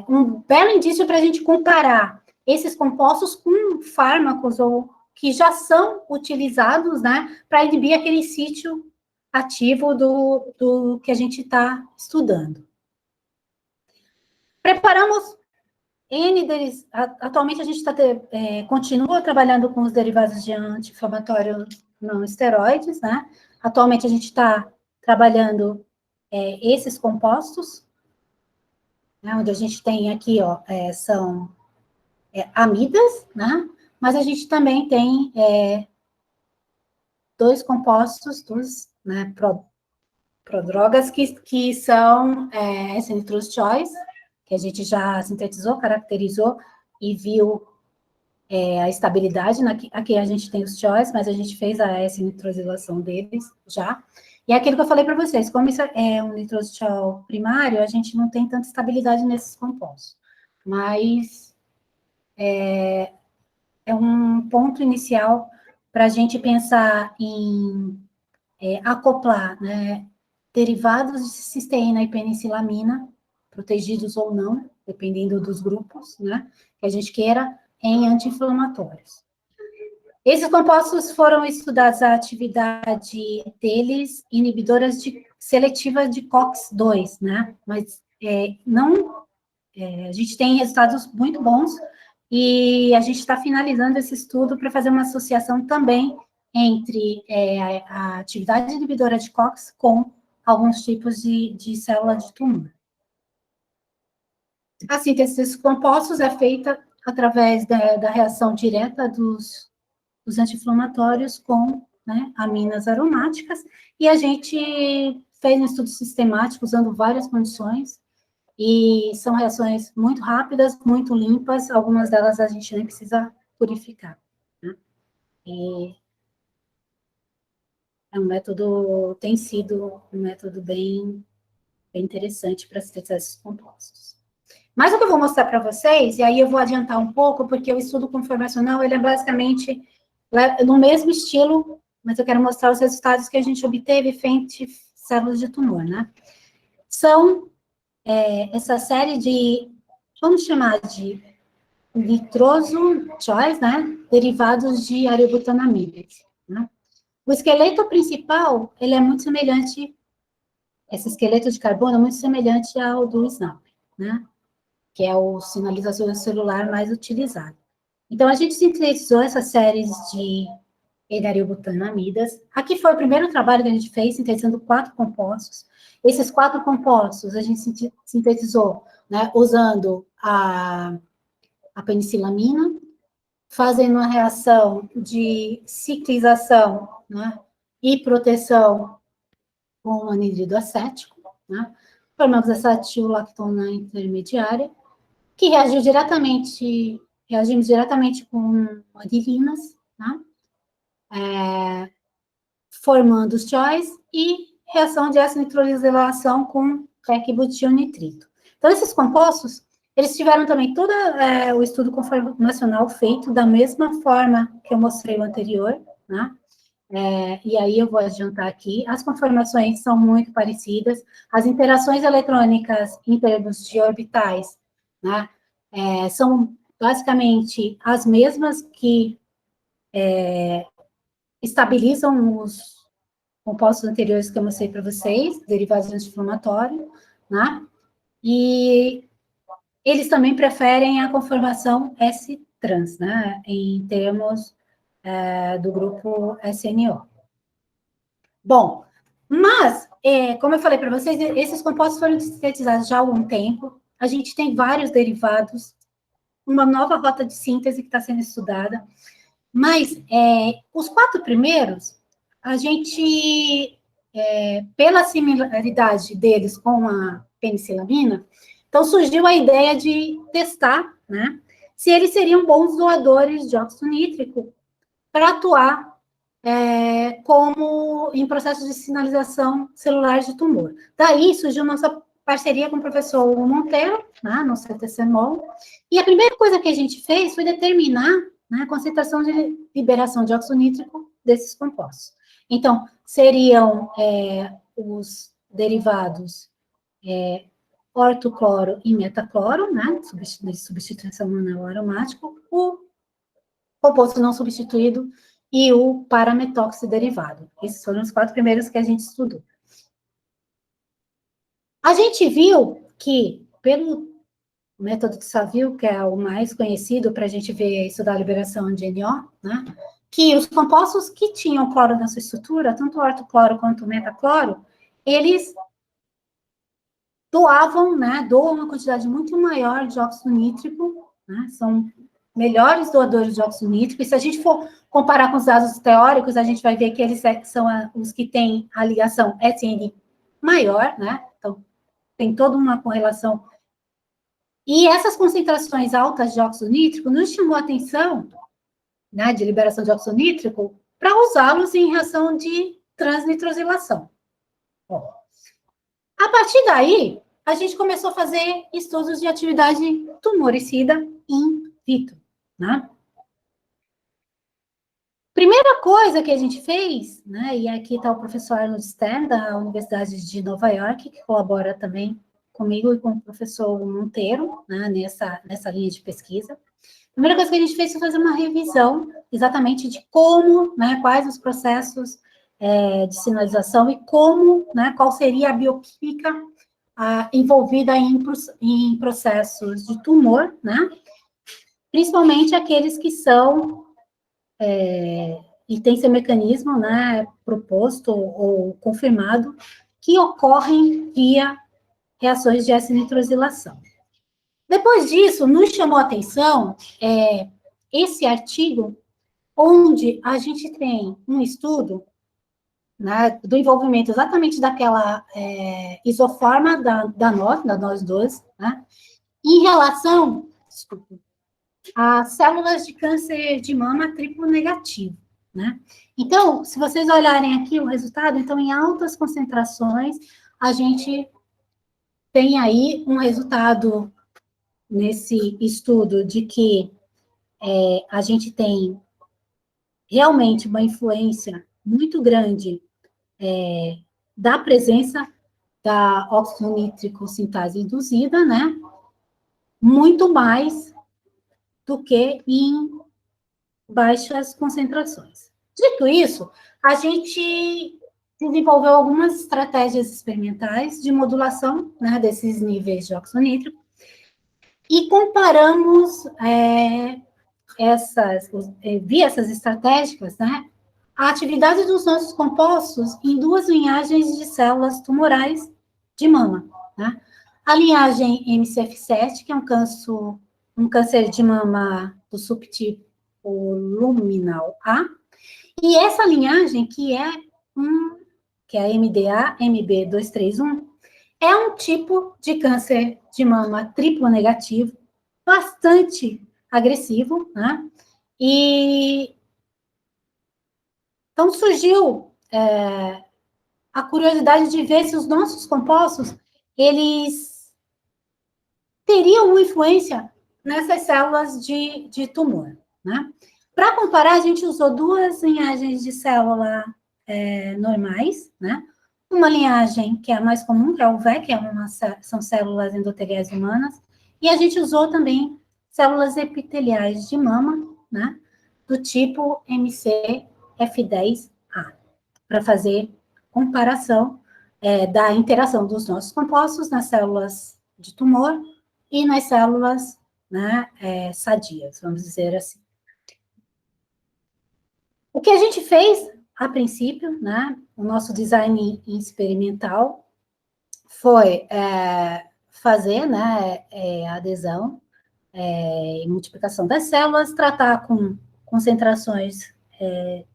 um belo indício para a gente comparar esses compostos com fármacos ou que já são utilizados, né, para inibir aquele sítio ativo do que a gente está estudando. Preparamos atualmente a gente continua trabalhando com os derivados de anti-inflamatório não esteroides, né? Atualmente a gente está trabalhando esses compostos, né, onde a gente tem aqui, ó, são amidas, né? Mas a gente também tem dois compostos, né, prodrogas que são S-nitrose choice, que a gente já sintetizou, caracterizou e viu a estabilidade. Aqui a gente tem os choice, mas a gente fez a S-nitrosilação deles já. E é aquilo que eu falei para vocês, como isso é um nitrositol primário, a gente não tem tanta estabilidade nesses compostos. Mas é um ponto inicial para a gente pensar em acoplar, né, derivados de cisteína e penicilamina, protegidos ou não, dependendo dos grupos, né, que a gente queira, em anti-inflamatórios. Esses compostos foram estudados a atividade deles, inibidoras seletivas de COX-2, né, mas a gente tem resultados muito bons, e a gente está finalizando esse estudo para fazer uma associação também entre a atividade inibidora de COX com alguns tipos de célula de tumor. A síntese desses compostos é feita através da reação direta dos anti-inflamatórios com, né, aminas aromáticas, e a gente fez um estudo sistemático usando várias condições, e são reações muito rápidas, muito limpas, algumas delas a gente nem precisa purificar, né? um método, tem sido um método bem interessante para sintetizar esses compostos. Mas o que eu vou mostrar para vocês, e aí eu vou adiantar um pouco, porque o estudo conformacional, ele é basicamente no mesmo estilo, mas eu quero mostrar os resultados que a gente obteve frente a células de tumor, né? São essa série de, vamos chamar de nitroso choice, né? Derivados de ariobutanamides, né? O esqueleto principal, ele é muito semelhante, esse esqueleto de carbono é muito semelhante ao do SNAP, né? Que é o sinalizador celular mais utilizado. Então, a gente sintetizou essas séries de enariobutanamidas. Aqui foi o primeiro trabalho que a gente fez, sintetizando 4 compostos. Esses 4 compostos a gente sintetizou, né, usando a penicilamina, fazendo uma reação de ciclização, né, e proteção com anidrido acético, né, formamos essa acetilolactona intermediária, que reagimos diretamente com adilinas, né, formando os choice e reação de ácido nitrosilação com PEC-butilnitrito. Então, esses compostos, eles tiveram também todo o estudo conformacional feito da mesma forma que eu mostrei o anterior, né? E aí eu vou adiantar aqui, as conformações são muito parecidas, as interações eletrônicas em termos de orbitais, né, são basicamente as mesmas que estabilizam os compostos anteriores que eu mostrei para vocês, derivados anti-inflamatórios, né, e eles também preferem a conformação S-trans, né, em termos do grupo SNO. Bom, mas, como eu falei para vocês, esses compostos foram sintetizados já há algum tempo, a gente tem vários derivados, uma nova rota de síntese que está sendo estudada, mas os 4 primeiros, a gente, pela similaridade deles com a penicilamina, então surgiu a ideia de testar, né, se eles seriam bons doadores de óxido nítrico para atuar como em processos de sinalização celular de tumor. Daí surgiu nossa parceria com o professor Monteiro, né, no CTC-MOL, e a primeira coisa que a gente fez foi determinar, né, a concentração de liberação de óxido nítrico desses compostos. Então, seriam os derivados ortocloro e metacloro, né, de substituição no anel aromático, o composto não substituído e o parametoxiderivado. Esses foram os 4 primeiros que a gente estudou. A gente viu que, pelo método de Saville, que é o mais conhecido para a gente ver estudar a liberação de NO, né, que os compostos que tinham cloro na sua estrutura, tanto o ortocloro quanto o metacloro, eles doam uma quantidade muito maior de óxido nítrico, né, são melhores doadores de óxido nítrico, e se a gente for comparar com os dados teóricos, a gente vai ver que eles são os que têm a ligação SN maior, né, então tem toda uma correlação. E essas concentrações altas de óxido nítrico nos chamou a atenção, né, de liberação de óxido nítrico, para usá-los em reação de transnitrosilação. Bom, a partir daí, a gente começou a fazer estudos de atividade tumoricida in vitro, né? Primeira coisa que a gente fez, né, e aqui está o professor Arnold Stern, da Universidade de Nova York, que colabora também comigo e com o professor Monteiro, né, nessa linha de pesquisa. A primeira coisa que a gente fez foi fazer uma revisão exatamente de como, né, quais os processos de sinalização e como, né, qual seria a bioquímica envolvida em processos de tumor, né, principalmente aqueles que são, e tem seu mecanismo, né, proposto ou confirmado, que ocorrem via reações de S-nitrosilação. Depois disso, nos chamou a atenção esse artigo, onde a gente tem um estudo, né, do envolvimento exatamente daquela isoforma da NOS 12, né, em relação a células de câncer de mama triplo negativo, né? Então, se vocês olharem aqui o resultado, então, em altas concentrações, a gente tem aí um resultado nesse estudo de que a gente tem realmente uma influência muito grande da presença da óxido nítrico sintase induzida, né? Muito mais do que em baixas concentrações. Dito isso, a gente desenvolveu algumas estratégias experimentais de modulação, né, desses níveis de óxido nítrico e comparamos via essas estratégicas, né, a atividade dos nossos compostos em duas linhagens de células tumorais de mama, né? A linhagem MCF7, que é um câncer de mama do subtipo luminal A, e essa linhagem, que é a MDA, MB231, é um tipo de câncer de mama triplo negativo, bastante agressivo, né? E então surgiu a curiosidade de ver se os nossos compostos, eles teriam uma influência nessas células de tumor, né? Para comparar, a gente usou duas linhagens de célula normais, né? Uma linhagem que é a mais comum, que é o VEC, são células endoteliais humanas, e a gente usou também células epiteliais de mama, né? Do tipo MCF10A, para fazer comparação da interação dos nossos compostos nas células de tumor e nas células, né, sadias, vamos dizer assim. O que a gente fez, a princípio, né, o nosso design experimental foi fazer, né, a adesão e multiplicação das células, tratar com concentrações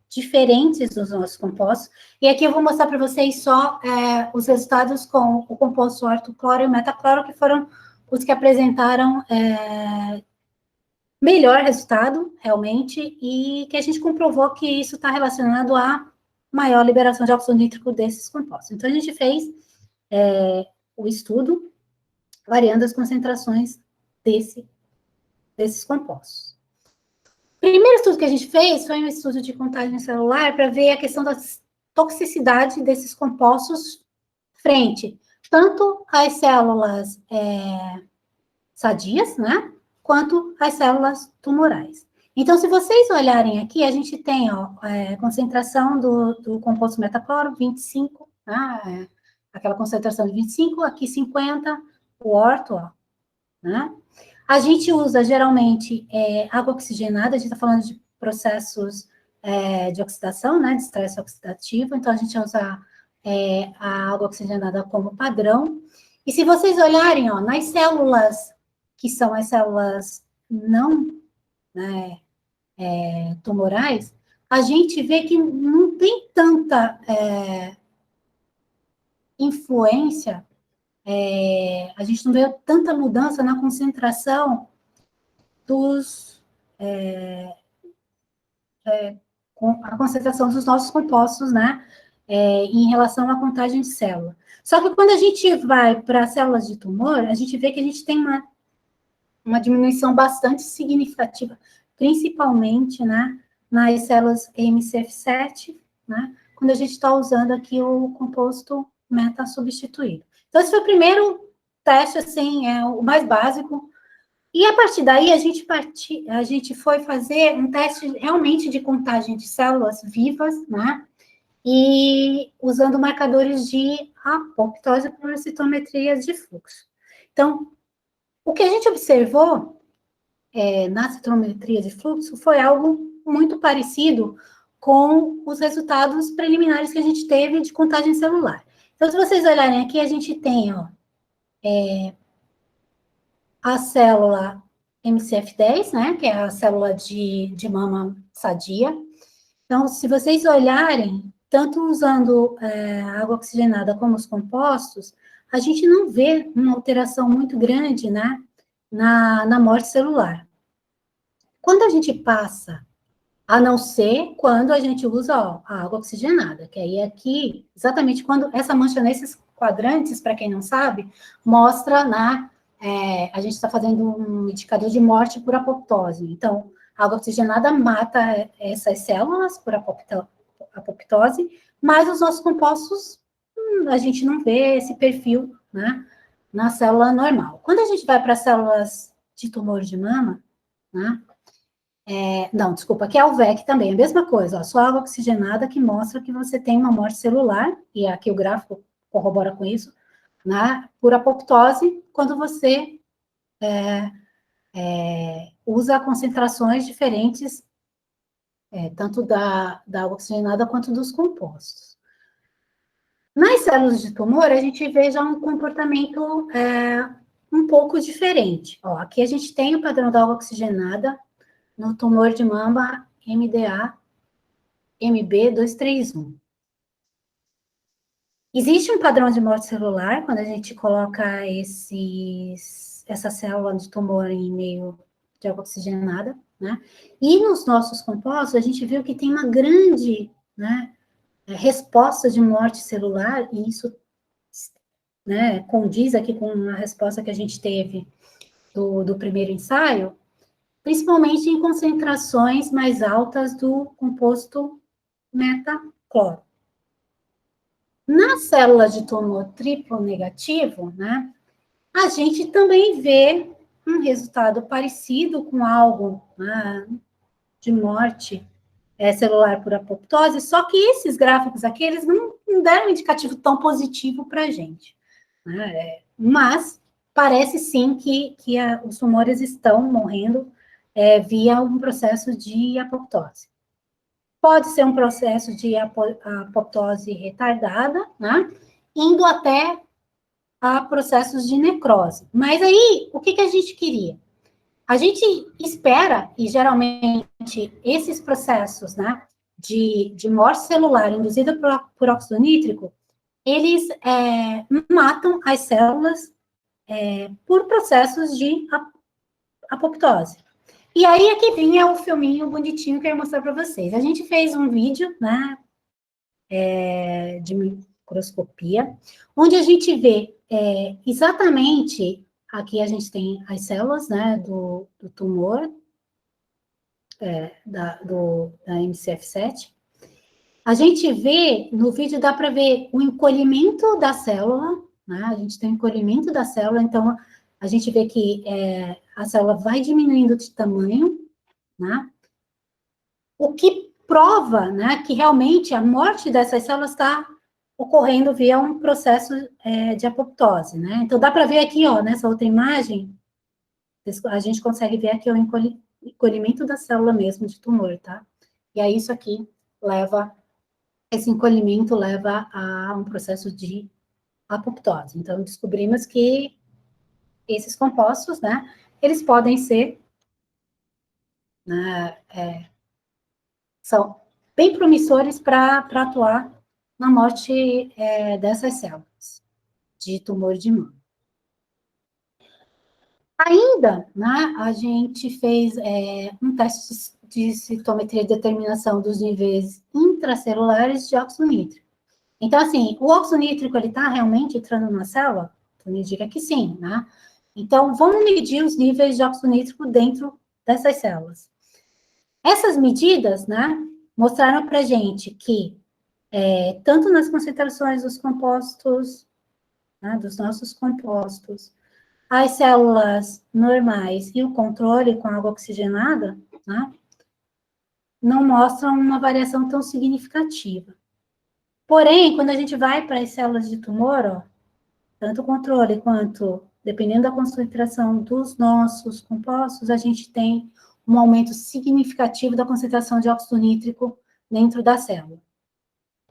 diferentes dos nossos compostos. E aqui eu vou mostrar para vocês só os resultados com o composto ortocloro e o metacloro, que foram os que apresentaram melhor resultado, realmente, e que a gente comprovou que isso está relacionado à maior liberação de óxido nítrico desses compostos. Então, a gente fez o estudo variando as concentrações desses compostos. O primeiro estudo que a gente fez foi um estudo de contagem celular para ver a questão da toxicidade desses compostos frente tanto às células sadias, né, quanto às células tumorais. Então, se vocês olharem aqui, a gente tem a concentração do composto metacloro, 25, né, aquela concentração de 25, aqui 50, o orto, ó, né? A gente usa, geralmente, água oxigenada, a gente está falando de processos de oxidação, né, de estresse oxidativo, então a gente usa a água oxigenada como padrão. E se vocês olharem, ó, nas células, que são as células não, né, tumorais, a gente vê que não tem tanta influência, a gente não vê tanta mudança na concentração a concentração dos nossos compostos, né, em relação à contagem de célula. Só que quando a gente vai para células de tumor, a gente vê que a gente tem uma diminuição bastante significativa, principalmente, né, nas células MCF7, né, quando a gente está usando aqui o composto meta-substituído. Então, esse foi o primeiro teste, assim, o mais básico. E, a partir daí, a gente foi fazer um teste realmente de contagem de células vivas, né, e usando marcadores de apoptose por citometria de fluxo. Então, o que a gente observou na citometria de fluxo foi algo muito parecido com os resultados preliminares que a gente teve de contagem celular. Então, se vocês olharem aqui, a gente tem, ó, a célula MCF10, né, que é a célula de mama sadia. Então, se vocês olharem, tanto usando água oxigenada como os compostos, a gente não vê uma alteração muito grande, né, na morte celular. Quando a gente passa A não ser quando a gente usa a água oxigenada, que aí aqui, exatamente quando essa mancha nesses quadrantes, para quem não sabe, mostra a gente está fazendo um indicador de morte por apoptose. Então, a água oxigenada mata essas células por apoptose, mas os nossos compostos, a gente não vê esse perfil, né, na célula normal. Quando a gente vai para células de tumor de mama, né, não, desculpa, aqui é o VEC também, a mesma coisa, ó, só água oxigenada que mostra que você tem uma morte celular, e aqui o gráfico corrobora com isso, né, por apoptose, quando você usa concentrações diferentes, tanto da água oxigenada quanto dos compostos. Nas células de tumor, a gente vê já um comportamento um pouco diferente. Ó, aqui a gente tem o padrão da água oxigenada no tumor de mama MDA MB231. Existe um padrão de morte celular quando a gente coloca essa célula de tumor em meio de água oxigenada, né? E nos nossos compostos, a gente viu que tem uma grande, né, resposta de morte celular, e isso, né, condiz aqui com a resposta que a gente teve do primeiro ensaio, principalmente em concentrações mais altas do composto metacloro. Nas células de tumor triplo negativo, né, a gente também vê um resultado parecido com algo, né, de morte celular por apoptose, só que esses gráficos aqui, eles não deram um indicativo tão positivo para a gente, né, mas parece sim que os tumores estão morrendo via um processo de apoptose. Pode ser um processo de apoptose retardada, né, indo até a processos de necrose. Mas aí, o que a gente queria? A gente espera, e geralmente esses processos, né, de morte celular induzida por óxido nítrico, eles matam as células por processos de apoptose. E aí, aqui vinha o filminho bonitinho que eu ia mostrar para vocês. A gente fez um vídeo, né, de microscopia, onde a gente vê exatamente, aqui a gente tem as células, né, do tumor, da MCF7. A gente vê, no vídeo dá para ver o encolhimento da célula, né, a gente tem o encolhimento da célula, então a gente vê que a célula vai diminuindo de tamanho, né, o que prova, né, que realmente a morte dessas células está ocorrendo via um processo de apoptose, né? Então, dá para ver aqui, ó, nessa outra imagem, a gente consegue ver aqui o encolhimento da célula mesmo de tumor, tá? E aí, isso aqui esse encolhimento leva a um processo de apoptose. Então, descobrimos que esses compostos, né, eles podem ser, né, são bem promissores para atuar na morte dessas células de tumor de mama. Ainda, né, a gente fez um teste de citometria de determinação dos níveis intracelulares de óxido nítrico. Então, assim, o óxido nítrico, ele está realmente entrando na célula? Então, indica que sim, né? Então, vamos medir os níveis de óxido nítrico dentro dessas células. Essas medidas, né, mostraram para a gente que, tanto nas concentrações dos compostos, né, dos nossos compostos, as células normais e o controle com água oxigenada, né, não mostram uma variação tão significativa. Porém, quando a gente vai para as células de tumor, ó, tanto o controle quanto, dependendo da concentração dos nossos compostos, a gente tem um aumento significativo da concentração de óxido nítrico dentro da célula.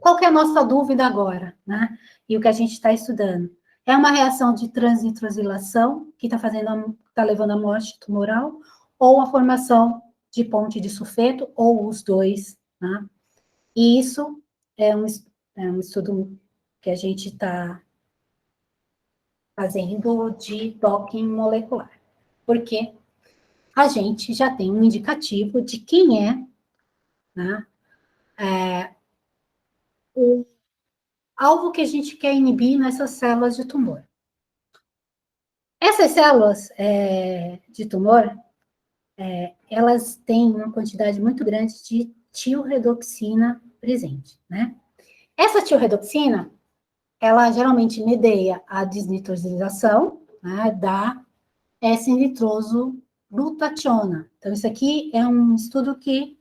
Qual que é a nossa dúvida agora, né? E o que a gente está estudando? É uma reação de transnitrosilação que está levando à morte tumoral, ou a formação de ponte de sulfeto, ou os dois, né? E isso é um estudo que a gente está fazendo de docking molecular, porque a gente já tem um indicativo de quem é né, o alvo que a gente quer inibir nessas células de tumor. Essas células de tumor, elas têm uma quantidade muito grande de tiorredoxina presente, né? Essa tiorredoxina, ela geralmente medeia a desnitrosilização, né, da S-nitroso-glutationa. Então, isso aqui é um estudo que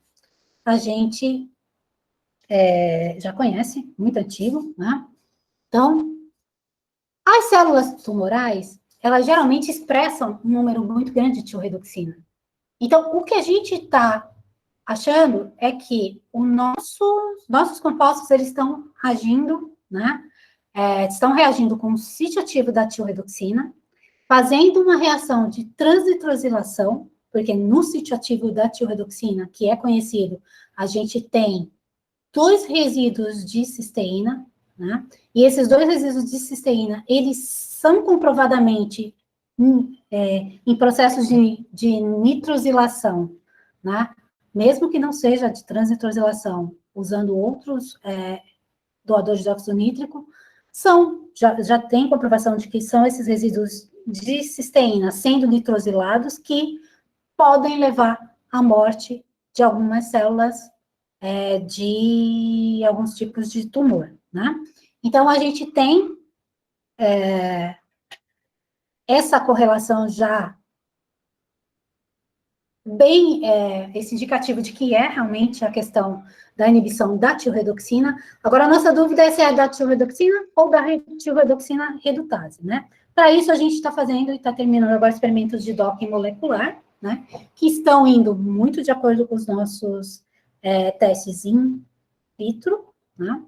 a gente já conhece, muito antigo, né? Então, as células tumorais, elas geralmente expressam um número muito grande de tiorredoxina. Então, o que a gente está achando é que os nossos compostos, eles estão agindo, né? Estão reagindo com o sítio ativo da tiorredoxina, fazendo uma reação de transnitrosilação, porque no sítio ativo da tiorredoxina, que é conhecido, a gente tem 2 resíduos de cisteína, né? E esses 2 resíduos de cisteína, eles são comprovadamente em processos de nitrosilação, né? Mesmo que não seja de transnitrosilação, usando outros doadores de dióxido nítrico, já tem comprovação de que são esses resíduos de cisteína sendo nitrosilados que podem levar à morte de algumas células de alguns tipos de tumor, né? Então, a gente tem essa correlação já bem, esse indicativo de que é realmente a questão da inibição da tiorredoxina. Agora, a nossa dúvida é se é da tiorredoxina ou da tiorredoxina redutase, né? Para isso, a gente está fazendo e está terminando agora experimentos de doping molecular, né? Que estão indo muito de acordo com os nossos testes in vitro, né?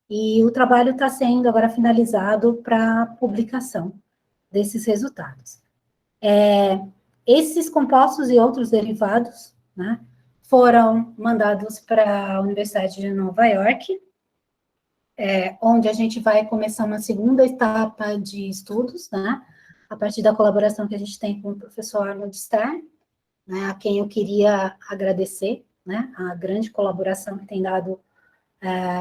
E o trabalho está sendo agora finalizado para publicação desses resultados. Esses compostos e outros derivados, né, foram mandados para a Universidade de Nova York, onde a gente vai começar uma segunda etapa de estudos, né, a partir da colaboração que a gente tem com o professor Arnold Stern, né, a quem eu queria agradecer, né, a grande colaboração que tem dado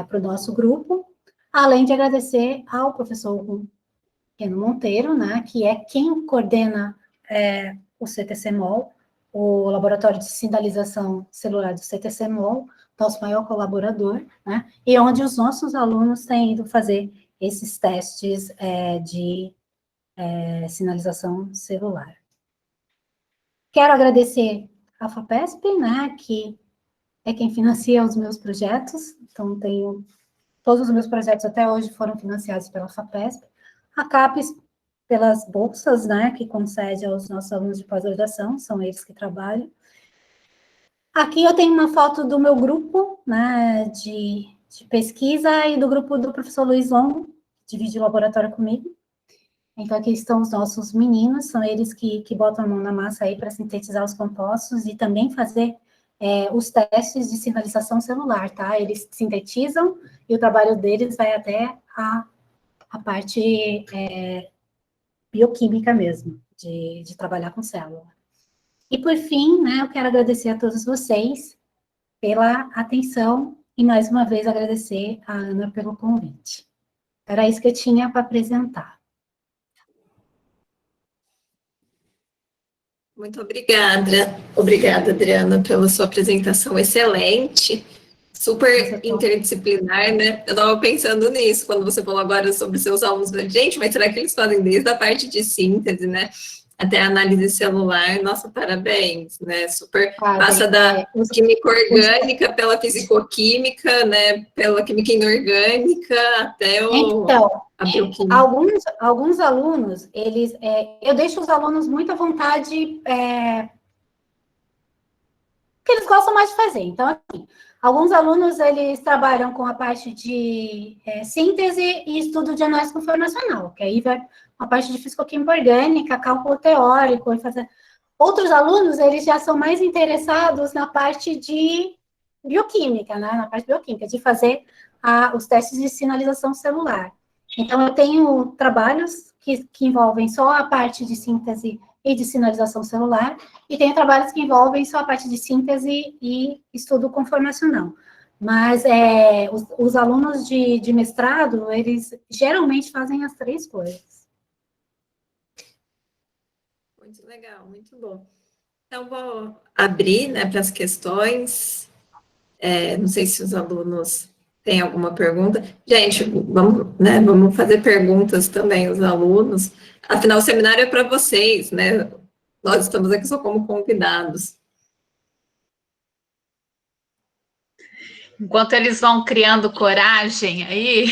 para o nosso grupo, além de agradecer ao professor Reno Monteiro, né, que é quem coordena o CTC-MOL, o Laboratório de Sinalização Celular do CTC-MOL, nosso maior colaborador, né, e onde os nossos alunos têm ido fazer esses testes de sinalização celular. Quero agradecer a FAPESP, né, que é quem financia os meus projetos, então todos os meus projetos até hoje foram financiados pela FAPESP, a CAPES pelas bolsas, né, que concede aos nossos alunos de pós-graduação, são eles que trabalham. Aqui eu tenho uma foto do meu grupo, né, de pesquisa e do grupo do professor Luiz Longo, que divide o laboratório comigo. Então, aqui estão os nossos meninos, são eles que botam a mão na massa aí para sintetizar os compostos e também fazer os testes de sinalização celular, tá? Eles sintetizam e o trabalho deles vai até a parte bioquímica mesmo, de trabalhar com célula. E, por fim, né, eu quero agradecer a todos vocês pela atenção e, mais uma vez, agradecer a Ana pelo convite. Era isso que eu tinha para apresentar. Muito obrigada. Obrigada, Adriana, pela sua apresentação excelente, super interdisciplinar, né? Eu estava pensando nisso, quando você falou agora sobre seus alunos. Gente, mas será que eles fazem desde a parte de síntese, né? Até a análise celular? Nossa, parabéns, né? Super, passa da química orgânica pela fisicoquímica, né? Pela química inorgânica, até a bioquímica. Alguns alunos, eu deixo os alunos muito à vontade, que eles gostam mais de fazer. Então, assim, alguns alunos, eles trabalham com a parte de síntese e estudo diagnóstico informacional, que aí vai a parte de fisicoquímica orgânica, cálculo teórico, e fazer... Outros alunos, eles já são mais interessados na parte de bioquímica, né? Na parte bioquímica, de fazer os testes de sinalização celular. Então, eu tenho trabalhos que envolvem só a parte de síntese e de sinalização celular, e tenho trabalhos que envolvem só a parte de síntese e estudo conformacional. Mas os alunos de mestrado, eles geralmente fazem as 3 coisas. Muito legal, muito bom. Então, vou abrir, né, para as questões. Não sei se os alunos têm alguma pergunta. Gente, vamos fazer perguntas também, os alunos. Afinal, o seminário é para vocês, né? Nós estamos aqui só como convidados. Enquanto eles vão criando coragem aí,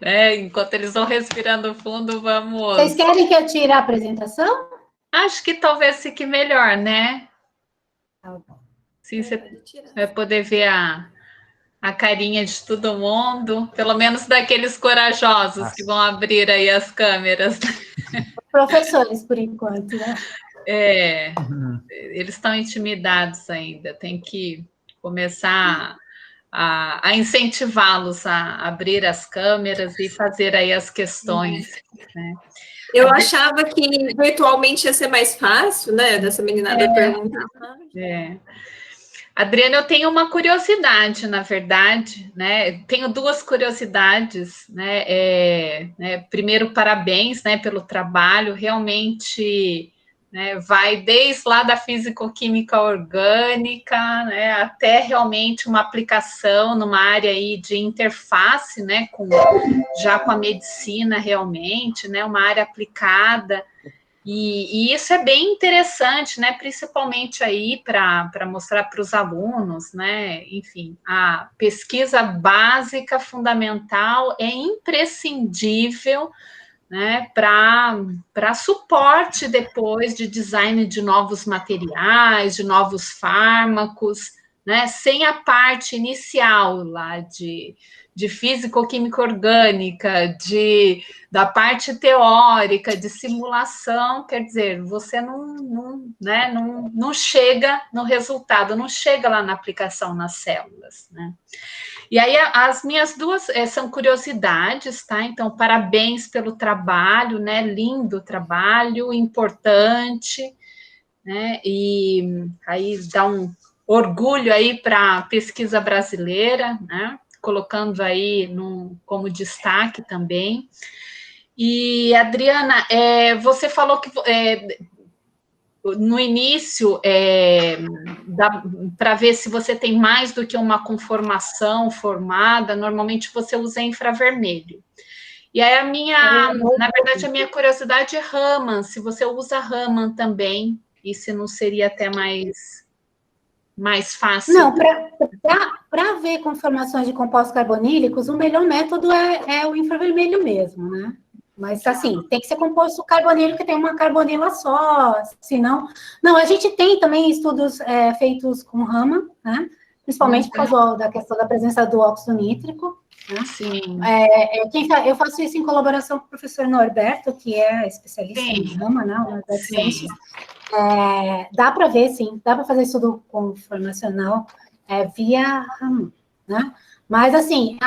né, enquanto eles vão respirando fundo, vamos... Vocês querem que eu tire a apresentação? Acho que talvez fique melhor, né? Tá bom. Sim, você vai poder ver a carinha de todo mundo, pelo menos daqueles corajosos que vão abrir aí as câmeras. Professores, por enquanto, né? Eles estão intimidados ainda, tem que começar a incentivá-los a abrir as câmeras e fazer aí as questões, né? Eu achava que virtualmente ia ser mais fácil, né? Dessa meninada perguntar. Adriana, eu tenho uma curiosidade, na verdade, né? Tenho 2 curiosidades, né? Primeiro, parabéns, né, pelo trabalho, realmente, né, vai desde lá da físico-química orgânica, né, até realmente uma aplicação numa área aí de interface, né, já com a medicina realmente, né, uma área aplicada. E isso é bem interessante, né? Principalmente aí para mostrar para os alunos, né? Enfim, a pesquisa básica fundamental é imprescindível, né? Para suporte depois de design de novos materiais, de novos fármacos, né? Sem a parte inicial lá de físico-química orgânica, da parte teórica, de simulação, quer dizer, você não chega no resultado, não chega lá na aplicação nas células, né? E aí, as minhas 2 são curiosidades, tá? Então, parabéns pelo trabalho, né? Lindo trabalho, importante, né? E aí dá um orgulho aí para a pesquisa brasileira, né? Colocando aí como destaque também. E, Adriana, você falou que no início dá para ver se você tem mais do que uma conformação formada, normalmente você usa infravermelho. E aí na verdade, a minha curiosidade é Raman, se você usa Raman também, e se não seria até mais fácil. Não, para ver conformações de compostos carbonílicos, o melhor método é o infravermelho mesmo, né? Mas, assim, tem que ser composto carbonílico que tem uma carbonila só, senão... Não, a gente tem também estudos feitos com Raman, né? Principalmente por causa da questão da presença do óxido nítrico, né? Sim. Eu faço isso em colaboração com o professor Norberto, que é especialista em Raman, né? Uma das ciências. Dá para ver, sim, dá para fazer estudo conformacional via Raman, né? Mas, assim,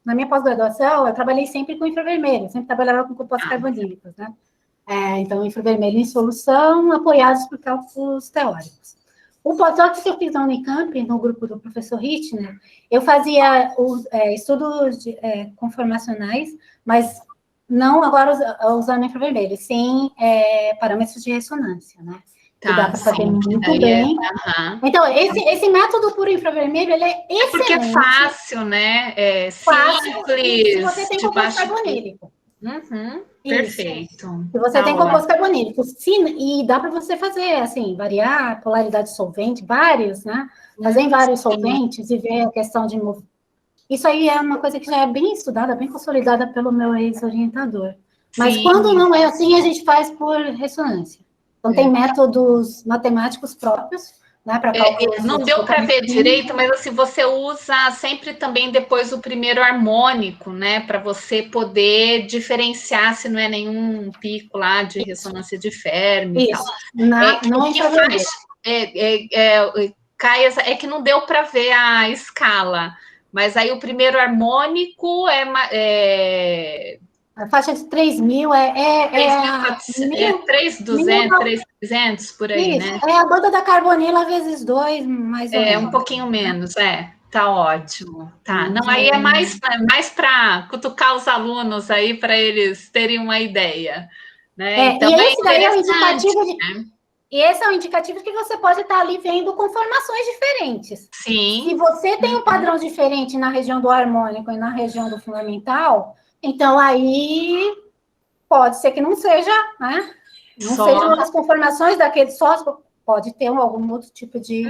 na minha pós-graduação, eu trabalhei sempre com infravermelho, sempre trabalhava com compostos carbonílicos, né? Então, infravermelho em solução, apoiados por cálculos teóricos. O pós-doc que eu fiz na Unicamp, no grupo do professor Rittner, eu fazia estudos conformacionais, mas não agora usando infravermelho, sim parâmetros de ressonância, né? Que dá para fazer muito bem. Então, esse método por infravermelho, ele é excelente. Porque é fácil, né? Simples. Se você tem composto carbonílico. Perfeito. Se você tem composto carbonílico. E dá para você fazer, assim, variar a polaridade de solvente, vários, né? Fazer em vários solventes e ver a questão de... Isso aí é uma coisa que já é bem estudada, bem consolidada pelo meu ex-orientador. Mas quando não é assim, a gente faz por ressonância. Então, tem métodos matemáticos próprios, né, para cálculos. Não deu para ver direito, mas assim, você usa sempre também depois o primeiro harmônico, né, para você poder diferenciar se não é nenhum pico lá de ressonância de Fermi. Isso. O que faz é que não deu para ver a escala, mas aí o primeiro harmônico A faixa de 3.000 é 3.200, 3.300, por aí, isso, né? é a banda da carbonila vezes 2, mais ou menos. Um pouquinho menos, tá ótimo. Tá. Não, aí Entendi. é mais para cutucar os alunos aí, para eles terem uma ideia. Né? Então, e esse daí é um interessante, indicativo né? E esse é um indicativo que você pode estar ali vendo com formações diferentes. Sim. Se você tem um padrão diferente na região do harmônico e na região do fundamental, então aí pode ser que não seja, né? Não sejam as conformações daquele só, pode ter algum outro tipo de,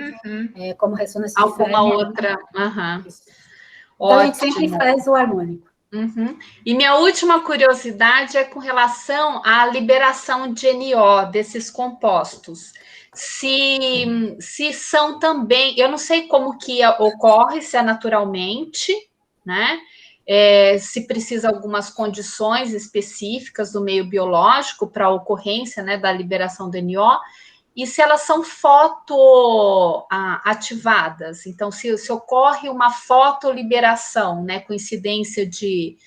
como ressonância de alguma Fermi, outra. Então, a gente sempre faz o harmônico. E minha última curiosidade é com relação à liberação de NO desses compostos. Se são também, eu não sei como que ocorre, se é naturalmente, né? Se precisa algumas condições específicas do meio biológico para a ocorrência, né, da liberação do NO, e se elas são fotoativadas. Então, se ocorre uma fotoliberação, né, com incidência de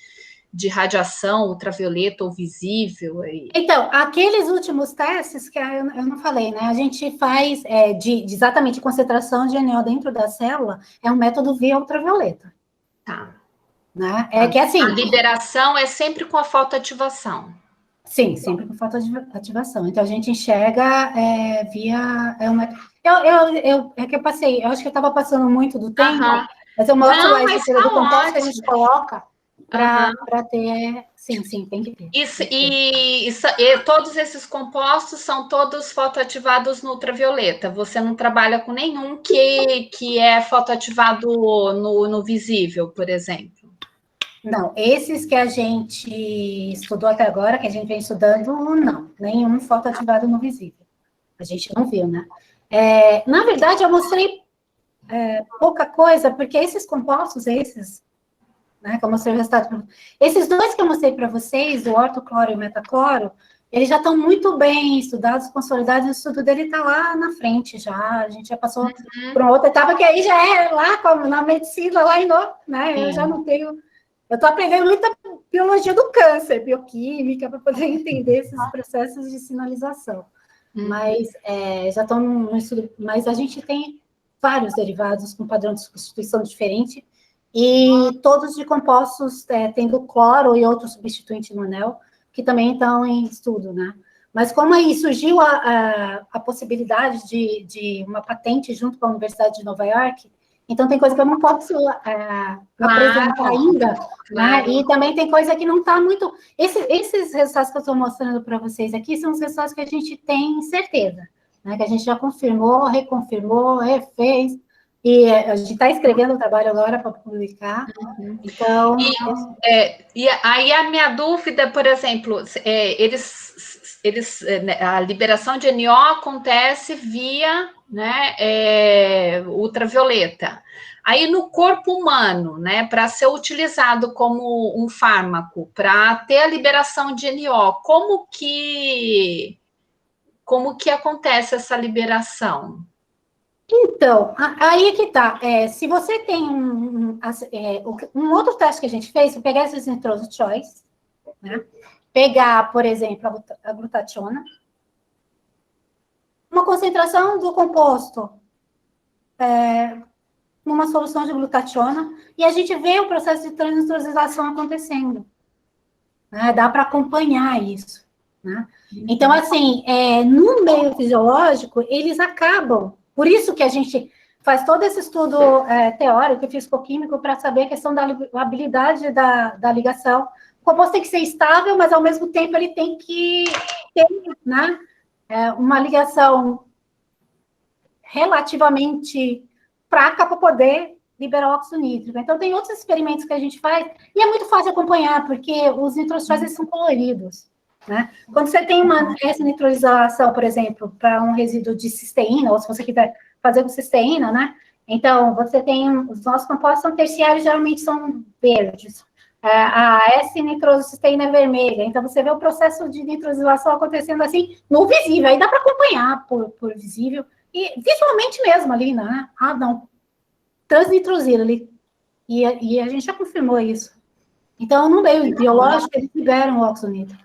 radiação ultravioleta ou visível. Então, aqueles últimos testes que eu não falei, né? A gente faz exatamente concentração de NO dentro da célula, é um método via ultravioleta. Tá. Né? Que assim. A liberação é sempre com a fotoativação. Sim, sempre com fotoativação. Então, a gente enxerga via... que eu passei, eu acho que eu estava passando muito do tempo, mas eu mostro a estrutura do composto que a gente coloca para ter... Sim, tem que ter. E todos esses compostos são todos fotoativados no ultravioleta. Você não trabalha com nenhum que é fotoativado no visível, por exemplo? Não, esses que a gente estudou até agora, que a gente vem estudando, não. Nenhum fotoativado no visível. A gente não viu, né? Na verdade, eu mostrei pouca coisa, porque esses compostos, né, que eu mostrei o resultado, esses dois que eu mostrei para vocês, o ortocloro e o metacloro, eles já estão muito bem estudados, consolidados, o estudo dele está lá na frente já, a gente já passou por uma outra etapa, que aí já é lá, como na medicina, lá né, eu já não tenho... Eu estou aprendendo muita biologia do câncer, bioquímica, para poder entender esses processos de sinalização. Mas já estão no estudo, mas a gente tem vários derivados com padrão de substituição diferente, e todos de compostos tendo cloro e outro substituinte no anel, que também estão em estudo, né? Mas como aí surgiu a possibilidade de uma patente junto com a Universidade de Nova York, então tem coisa que eu não posso apresentar ainda, né? E também tem coisa que não está muito... Esses resultados que eu estou mostrando para vocês aqui são os resultados que a gente tem certeza, né? Que a gente já confirmou, reconfirmou, refez, e a gente está escrevendo o trabalho agora para publicar. Então... E aí a minha dúvida, por exemplo, a liberação de NO acontece via, né, ultravioleta. Aí no corpo humano, né, para ser utilizado como um fármaco, para ter a liberação de NO, como que acontece essa liberação? Então, aí que tá. Se você tem um outro teste que a gente fez, pegar esses nitrose choice, né? Pegar, por exemplo, a glutationa, uma concentração do composto numa solução de glutationa, e a gente vê o processo de transnitrosilação acontecendo. Né? Dá para acompanhar isso. Né? Então, assim, no meio fisiológico, eles acabam. Por isso que a gente faz todo esse estudo teórico e físico-químico para saber a questão da habilidade da ligação. O composto tem que ser estável, mas, ao mesmo tempo, ele tem que ter, né, uma ligação relativamente fraca para poder liberar o óxido nítrico. Então, tem outros experimentos que a gente faz, e é muito fácil acompanhar, porque os nitrosóis são coloridos. Né? Quando você tem essa nitrosilação, por exemplo, para um resíduo de cisteína, ou se você quiser fazer com cisteína, né? Então, você tem... Os nossos compostos são terciários, geralmente são verdes. A S-nitrosocisteína é vermelha. Então, você vê o processo de nitrosilação acontecendo assim, no visível. Aí dá para acompanhar por visível. E visualmente mesmo ali, né? Não. Transnitrosila ali. E a gente já confirmou isso. Então, no meio biológico, eles liberam o óxido nítrico.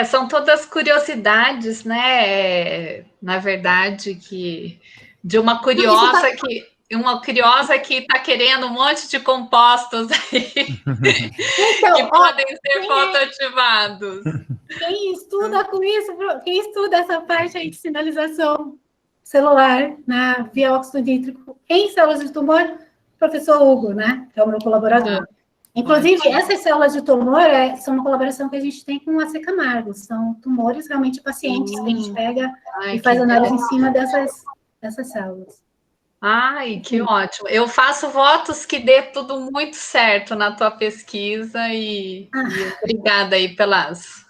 São todas curiosidades, né? Na verdade, que de uma curiosa que está querendo um monte de compostos aí Então, que podem ser fotoativados. Quem estuda com isso, quem estuda essa parte aí de sinalização celular, né, via óxido nítrico em células de tumor, professor Hugo, né, que é o meu colaborador. Inclusive, essas células de tumor são uma colaboração que a gente tem com a C. Camargo, são tumores realmente pacientes que a gente pega e faz análise em cima dessas células. Ai, que ótimo. Eu faço votos que dê tudo muito certo na tua pesquisa e obrigada aí pelas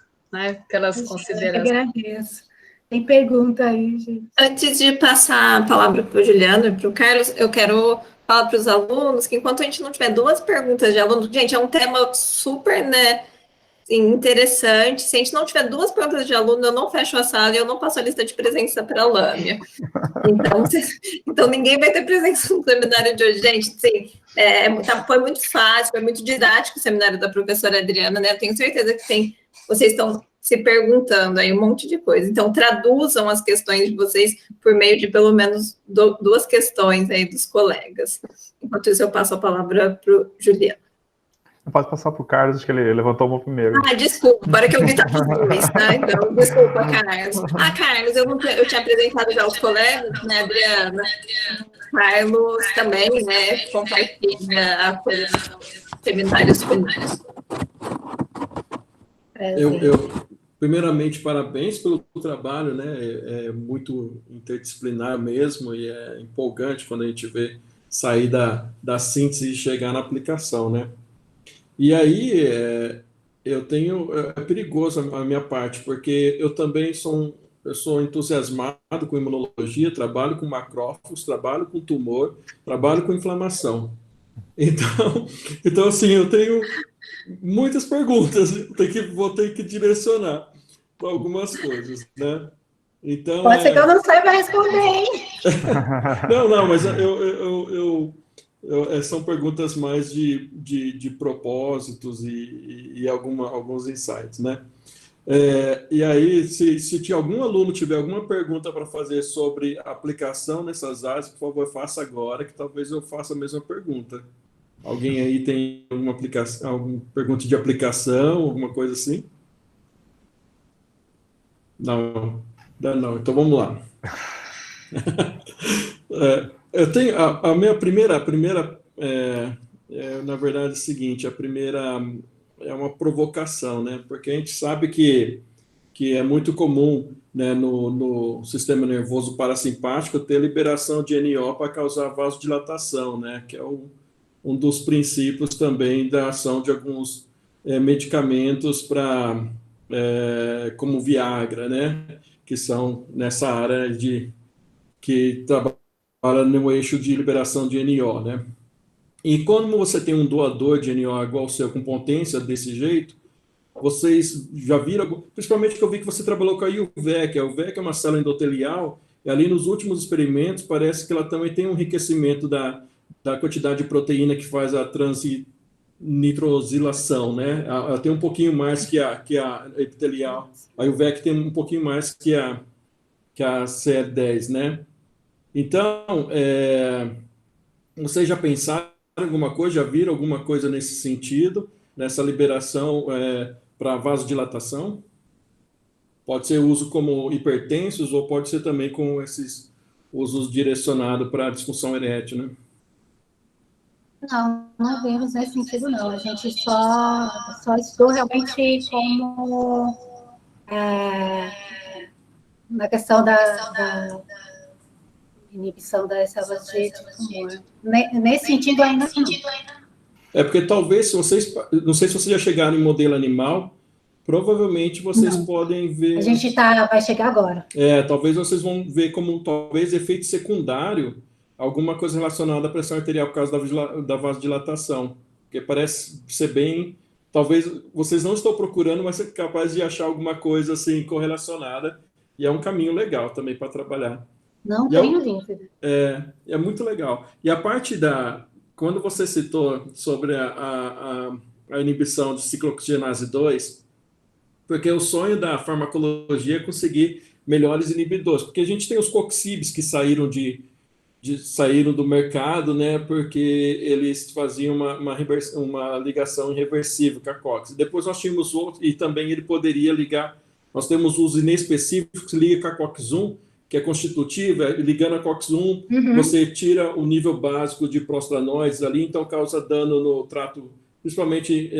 considerações. Eu agradeço. Tem pergunta aí, gente. Antes de passar a palavra para o Juliano e para o Carlos, eu quero falar para os alunos que enquanto a gente não tiver 2 perguntas de aluno, gente, é um tema super, né, interessante. Se a gente não tiver 2 perguntas de aluno, eu não fecho a sala e eu não passo a lista de presença para a Lâmia. Então, ninguém vai ter presença no seminário de hoje. Gente, sim, foi muito fácil, foi muito didático o seminário da professora Adriana, né? Eu tenho certeza que vocês estão se perguntando aí um monte de coisa. Então, traduzam as questões de vocês por meio de pelo menos 2 questões aí dos colegas. Enquanto isso, eu passo a palavra para o Juliano. Pode passar para o Carlos, acho que ele levantou a mão primeiro. Desculpa, para que eu gritar para os dois, tá? Então, desculpa, Carlos. Carlos, eu tinha apresentado já os colegas, né, Adriana? Carlos também, né, compartilha a coleção Seminários Finais. Primeiramente, parabéns pelo trabalho, né? É muito interdisciplinar mesmo e é empolgante quando a gente vê sair da síntese e chegar na aplicação, né? E aí, é perigoso a minha parte, porque eu também sou entusiasmado com imunologia, trabalho com macrófagos, trabalho com tumor, trabalho com inflamação. Então assim, eu tenho muitas perguntas, vou ter que direcionar para algumas coisas, né? Então, pode ser que eu não saiba responder, hein? Não, mas são perguntas mais de propósitos e alguns insights, né? E aí, se algum aluno tiver alguma pergunta para fazer sobre aplicação nessas áreas, por favor, faça agora, que talvez eu faça a mesma pergunta. Alguém aí tem alguma pergunta de aplicação, alguma coisa assim? Não. Então vamos lá. Eu tenho a minha primeira na verdade, é o seguinte: a primeira é uma provocação, né? Porque a gente sabe que é muito comum, né, no sistema nervoso parasimpático ter liberação de NO para causar vasodilatação, né? Que é um dos princípios também da ação de alguns medicamentos como Viagra, né? Que são nessa área que trabalha no eixo de liberação de NO, né? E quando você tem um doador de NO igual o seu, com potência desse jeito, vocês já viram, principalmente que eu vi que você trabalhou com a UVEC. A UVEC é uma célula endotelial, e ali nos últimos experimentos parece que ela também tem um enriquecimento da quantidade de proteína que faz a transnitrosilação, né? Ela tem um pouquinho mais que a epitelial. A UVEC tem um pouquinho mais que a CL10, né? Então, vocês já pensaram em alguma coisa, já viram alguma coisa nesse sentido, nessa liberação para vasodilatação? Pode ser uso como hipertensos ou pode ser também com esses usos direcionados para disfunção erétil, né? Não vemos nesse sentido, não. A gente só estudou realmente como na questão da inibição das células de tumor. Nesse sentido, ainda não. Porque talvez, não sei se vocês já chegaram em modelo animal, provavelmente vocês podem ver... A gente vai chegar agora. Talvez vocês vão ver como, talvez, efeito secundário, alguma coisa relacionada à pressão arterial por causa da vasodilatação, porque parece ser bem... Talvez vocês não estão procurando, mas ser capaz de achar alguma coisa assim correlacionada, e é um caminho legal também para trabalhar. Não tenho dúvida. É muito legal. E a parte quando você citou sobre a a inibição de ciclooxigenase 2, porque o sonho da farmacologia é conseguir melhores inibidores, porque a gente tem os coxibs que saíram saíram do mercado, né, porque eles faziam uma ligação irreversível com a COX. Depois nós tínhamos outro, e também ele poderia ligar, nós temos os inespecíficos que ligam com a COX-1, que é constitutiva, ligando a COX-1, você tira o nível básico de prostanoides ali, então causa dano no trato, principalmente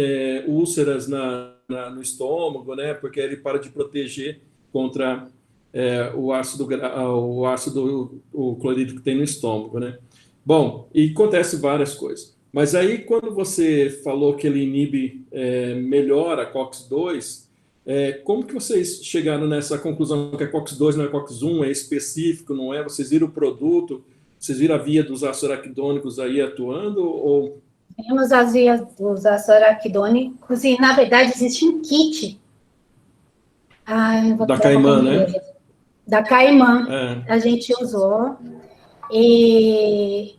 úlceras no estômago, né, porque ele para de proteger contra o ácido clorídrico que tem no estômago, né? Bom, e acontece várias coisas. Mas aí, quando você falou que ele inibe melhor a COX-2, como que vocês chegaram nessa conclusão que a COX-2 não é COX-1, é específico, não é? Vocês viram o produto, vocês viram a via dos ácidos araquidônicos aí atuando, ou... Temos as vias dos ácidos araquidônicos e, na verdade, existe um kit. Da Caimã, né? Da Caimã, a gente usou, e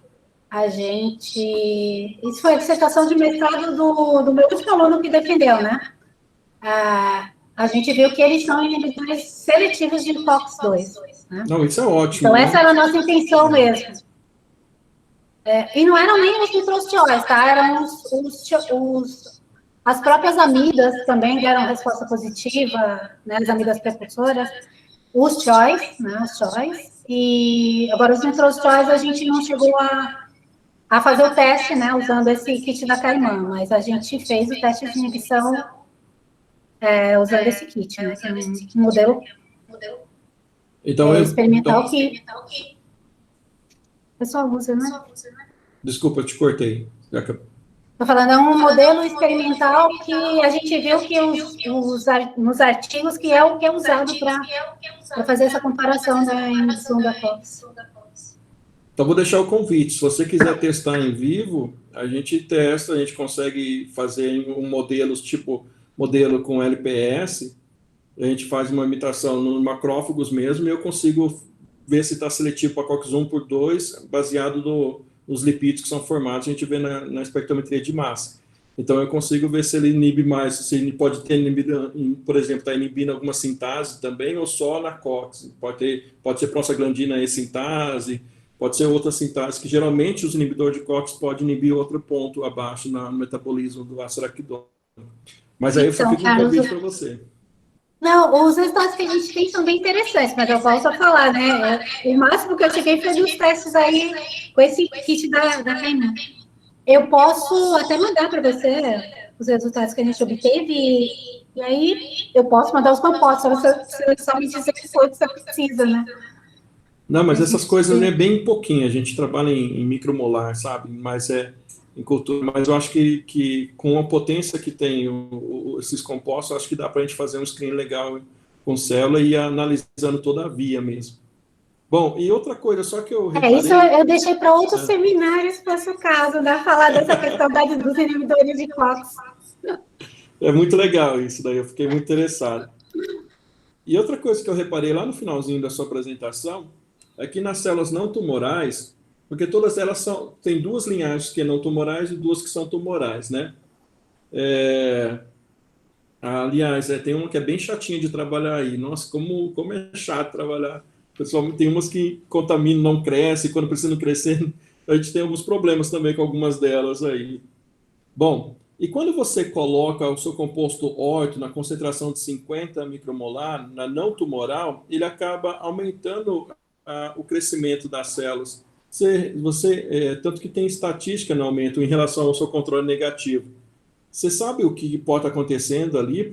a gente... Isso foi a dissertação de mestrado do meu último aluno que defendeu, né? A gente viu que eles são inibidores seletivos de COX-2. Né? Não, isso é ótimo. Então, né? essa era a nossa intenção mesmo. E não eram nem os nitrosteóis, tá? Eram as próprias amidas também deram resposta positiva, né? As amidas precursoras. Os choice, né? Os choice. E agora os nitrosteóis a gente não chegou a fazer o teste, né? Usando esse kit da Caimã, mas a gente fez o teste de inibição usando esse kit, né? Um modelo então, experimental que o pessoal usa, né? Desculpa, eu te cortei. Estou falando, é um modelo experimental que a gente viu que nos artigos que é o que é usado para fazer essa comparação da inibição da COX. Então, vou deixar o convite. Se você quiser testar em vivo, a gente testa, a gente consegue fazer um modelo, tipo modelo com LPS, a gente faz uma imitação nos macrófagos mesmo, e eu consigo ver se está seletivo para COX-1 por 2, baseado nos lipídios que são formados, a gente vê na espectrometria de massa. Então, eu consigo ver se ele inibe mais, se ele pode ter inibido, por exemplo, está inibindo alguma sintase também, ou só na COX. Pode ser prostaglandina E-sintase, pode ser outra sintase, que geralmente os inibidores de COX podem inibir outro ponto abaixo no metabolismo do ácido araquidônico. Mas aí eu só fico um convite para você. Não, os resultados que a gente tem são bem interessantes, mas eu volto a falar, né? O máximo que eu cheguei foi dos testes aí com esse kit da Caimã. Eu posso até mandar para você os resultados que a gente obteve, e aí eu posso mandar os compostos, se só me dizer que foi o que você precisa, né? Não, mas essas coisas é bem pouquinho, a gente trabalha em micromolar, sabe? Mas em cultura, mas eu acho que com a potência que tem esses compostos, acho que dá para a gente fazer um screen legal com célula e ir analisando toda a via mesmo. Bom, e outra coisa, só que eu reparei... Isso eu deixei para outros seminários, por esse caso, né? Falar dessa questão dos inibidores de COX. É muito legal isso daí, eu fiquei muito interessado. E outra coisa que eu reparei lá no finalzinho da sua apresentação, é que nas células não tumorais, porque todas elas têm duas linhagens que não tumorais e duas que são tumorais, né? Aliás, tem uma que é bem chatinha de trabalhar aí. Nossa, como é chato trabalhar. Pessoal, tem umas que contaminam, não cresce, quando precisa crescer, a gente tem alguns problemas também com algumas delas aí. Bom, e quando você coloca o seu composto orto na concentração de 50 micromolar, na não tumoral, ele acaba aumentando o crescimento das células. Tanto que tem estatística no aumento em relação ao seu controle negativo. Você sabe o que pode estar acontecendo ali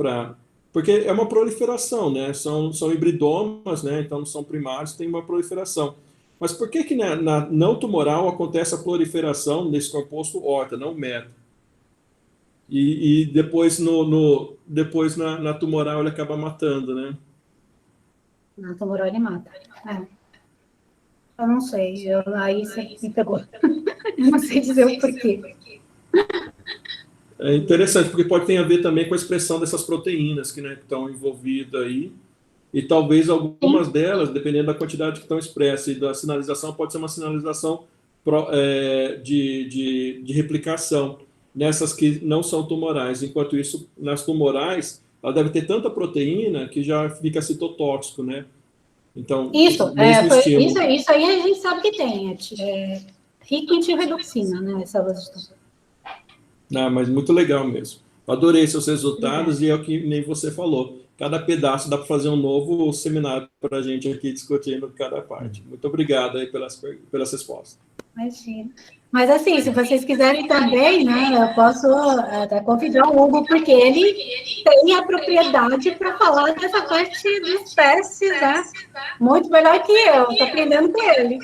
porque é uma proliferação, né? São hibridomas, né? Então não são primários, tem uma proliferação. Mas por que na não tumoral acontece a proliferação desse composto orta, não meta? E depois, na tumoral ele acaba matando, né? Na tumoral ele mata. Eu não sei, aí você me pegou. Eu não sei dizer o porquê. É interessante, porque pode ter a ver também com a expressão dessas proteínas que estão envolvidas aí, e talvez algumas delas, dependendo da quantidade que estão expressas e da sinalização, pode ser uma sinalização de replicação. nessas que não são tumorais. Enquanto isso, nas tumorais, ela deve ter tanta proteína que já fica citotóxico, né? Então, Isso, mesmo estímulo. isso aí a gente sabe que tem. Rico em tirredoxina, né? Células de tumor. Não, mas muito legal mesmo. Adorei seus resultados e é o que nem você falou. Cada pedaço dá para fazer um novo seminário para a gente aqui discutindo cada parte. Muito obrigado aí pelas respostas. Imagina. Mas assim, se vocês quiserem também, né, eu posso até convidar o Hugo, porque ele tem a propriedade para falar dessa parte dos testes, né? Muito melhor que eu, estou aprendendo com ele.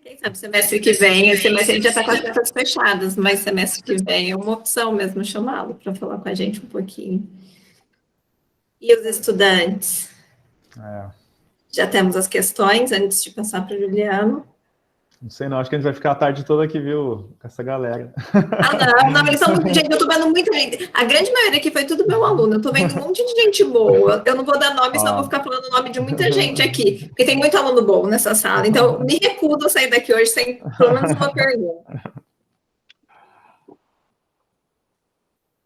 Quem sabe semestre que vem, esse semestre ele já está com as portas fechadas, mas semestre que vem é uma opção mesmo chamá-lo para falar com a gente um pouquinho. E os estudantes? Já temos as questões antes de passar para o Juliano. Não sei não, acho que a gente vai ficar a tarde toda aqui, viu, com essa galera. Não, eles são, gente, eu tô vendo muita gente, a grande maioria aqui foi tudo meu aluno, eu tô vendo um monte de gente boa, eu não vou dar nome, senão eu vou ficar falando o nome de muita gente aqui, porque tem muito aluno bom nessa sala, então me recuso a sair daqui hoje sem pelo menos uma pergunta.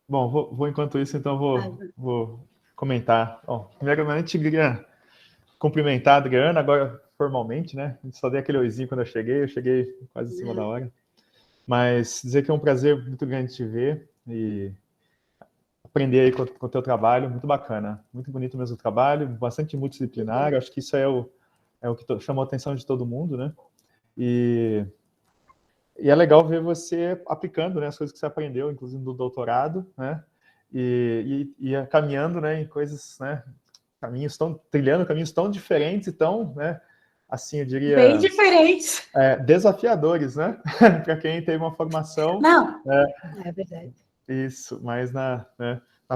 Bom, vou enquanto isso, então vou comentar. Bom, primeiramente, queria cumprimentar a Adriana, agora formalmente, né? Só dei aquele oizinho quando eu cheguei quase em cima da hora. Mas dizer que é um prazer muito grande te ver e aprender aí com o teu trabalho, muito bacana. Muito bonito mesmo o trabalho, bastante multidisciplinar, acho que isso é o que chamou a atenção de todo mundo, né? E é legal ver você aplicando, né, as coisas que você aprendeu, inclusive no doutorado, né? E caminhando, né, em coisas, né? Trilhando caminhos tão diferentes e tão, né? Assim, eu diria... Bem diferentes. Desafiadores, né? Para quem tem uma formação... Não, é verdade. Isso, mas na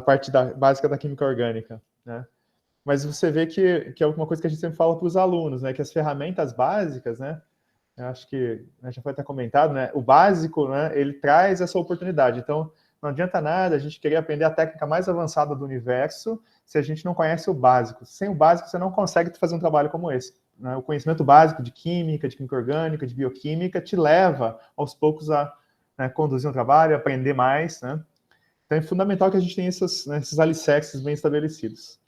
parte básica da química orgânica, né? Mas você vê que é uma coisa que a gente sempre fala para os alunos, né? Que as ferramentas básicas, né? Eu acho que já foi até comentado, né? O básico, né? Ele traz essa oportunidade. Então, não adianta nada a gente querer aprender a técnica mais avançada do universo se a gente não conhece o básico. Sem o básico, você não consegue fazer um trabalho como esse. O conhecimento básico de química orgânica, de bioquímica, te leva, aos poucos, a conduzir um trabalho, aprender mais, né? Então, é fundamental que a gente tenha esses alicerces bem estabelecidos.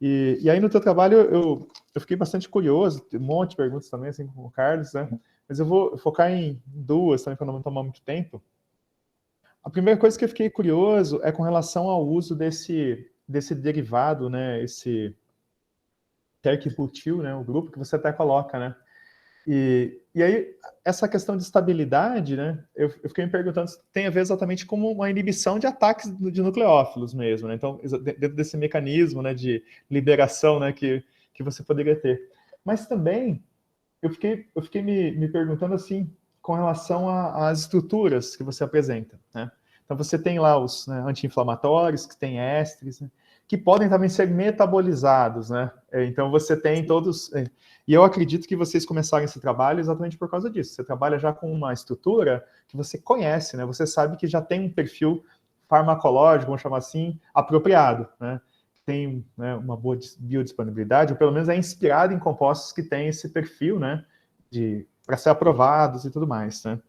E aí, no teu trabalho, eu fiquei bastante curioso, tem um monte de perguntas também, assim como o Carlos, né? Mas eu vou focar em duas também, para não tomar muito tempo. A primeira coisa que eu fiquei curioso é com relação ao uso desse derivado, né? Esse TERC-butil, né, o grupo que você até coloca, né? E aí, essa questão de estabilidade, né, eu fiquei me perguntando se tem a ver exatamente como uma inibição de ataques de nucleófilos mesmo, né? Então, dentro desse mecanismo, né, de liberação, né, que você poderia ter. Mas também, eu fiquei me perguntando, assim, com relação às estruturas que você apresenta, né? Então, você tem lá os anti-inflamatórios, que tem ésteres, né, que podem também ser metabolizados, né? Então, você tem todos... E eu acredito que vocês começaram esse trabalho exatamente por causa disso. Você trabalha já com uma estrutura que você conhece, né? Você sabe que já tem um perfil farmacológico, vamos chamar assim, apropriado, né? Tem, né, uma boa biodisponibilidade, ou pelo menos é inspirado em compostos que têm esse perfil, né? Para ser aprovados e tudo mais, né?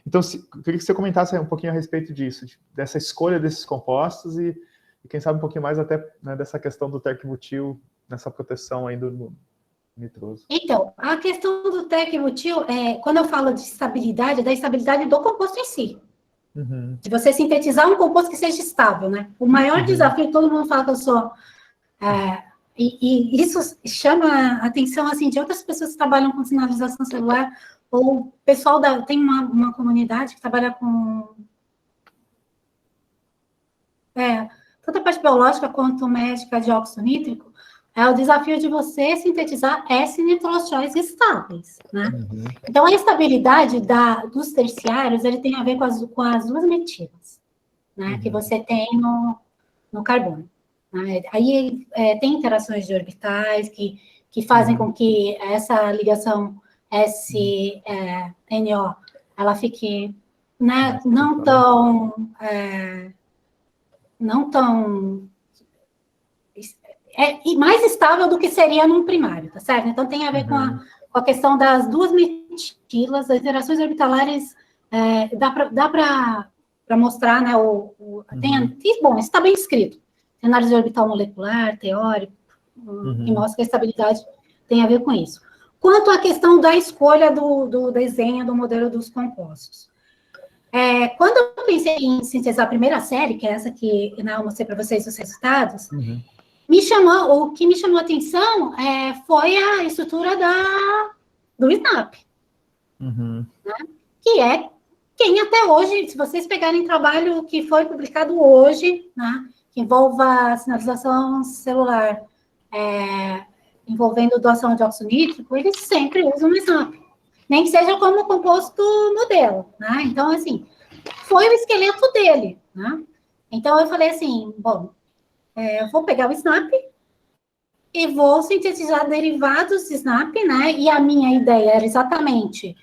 Então, eu queria que você comentasse um pouquinho a respeito disso, dessa escolha desses compostos e quem sabe um pouquinho mais até, né, dessa questão do TERC-butil, nessa proteção aí do nitroso. Então, a questão do TERC-butil, quando eu falo de estabilidade, é da estabilidade do composto em si. Uhum. De você sintetizar um composto que seja estável, né? O maior desafio, todo mundo fala que eu sou... e isso chama a atenção, assim, de outras pessoas que trabalham com sinalização celular, ou o pessoal tem uma comunidade que trabalha com... tanto a parte biológica quanto médica de óxido nítrico, é o desafio de você sintetizar S-nitrosóis estáveis, né? Uhum. Então, a estabilidade dos terciários, ele tem a ver com as duas metilas, né? Uhum. Que você tem no carbono. Né? Aí, tem interações de orbitais que fazem com que essa ligação S-NO, ela fique, né, não tão mais estável do que seria num primário, tá certo? Então, tem a ver com a questão das duas metilas, as interações orbitalares dá para mostrar, né, bom, isso está bem escrito. Análise orbital molecular, teórico, que mostra que a estabilidade tem a ver com isso. Quanto à questão da escolha do desenho do modelo dos compostos. Quando eu pensei em sintetizar a primeira série, que é essa que eu mostrei para vocês os resultados, o que me chamou a atenção foi a estrutura do SNAP, né? Que é quem até hoje, se vocês pegarem trabalho que foi publicado hoje, né, que envolva sinalização celular, envolvendo doação de óxido nítrico, eles sempre usam o SNAP, nem que seja como composto modelo, né? Então, assim, foi o esqueleto dele, né? Então, eu falei assim, bom, eu vou pegar o SNAP e vou sintetizar derivados de SNAP, né? E a minha ideia era exatamente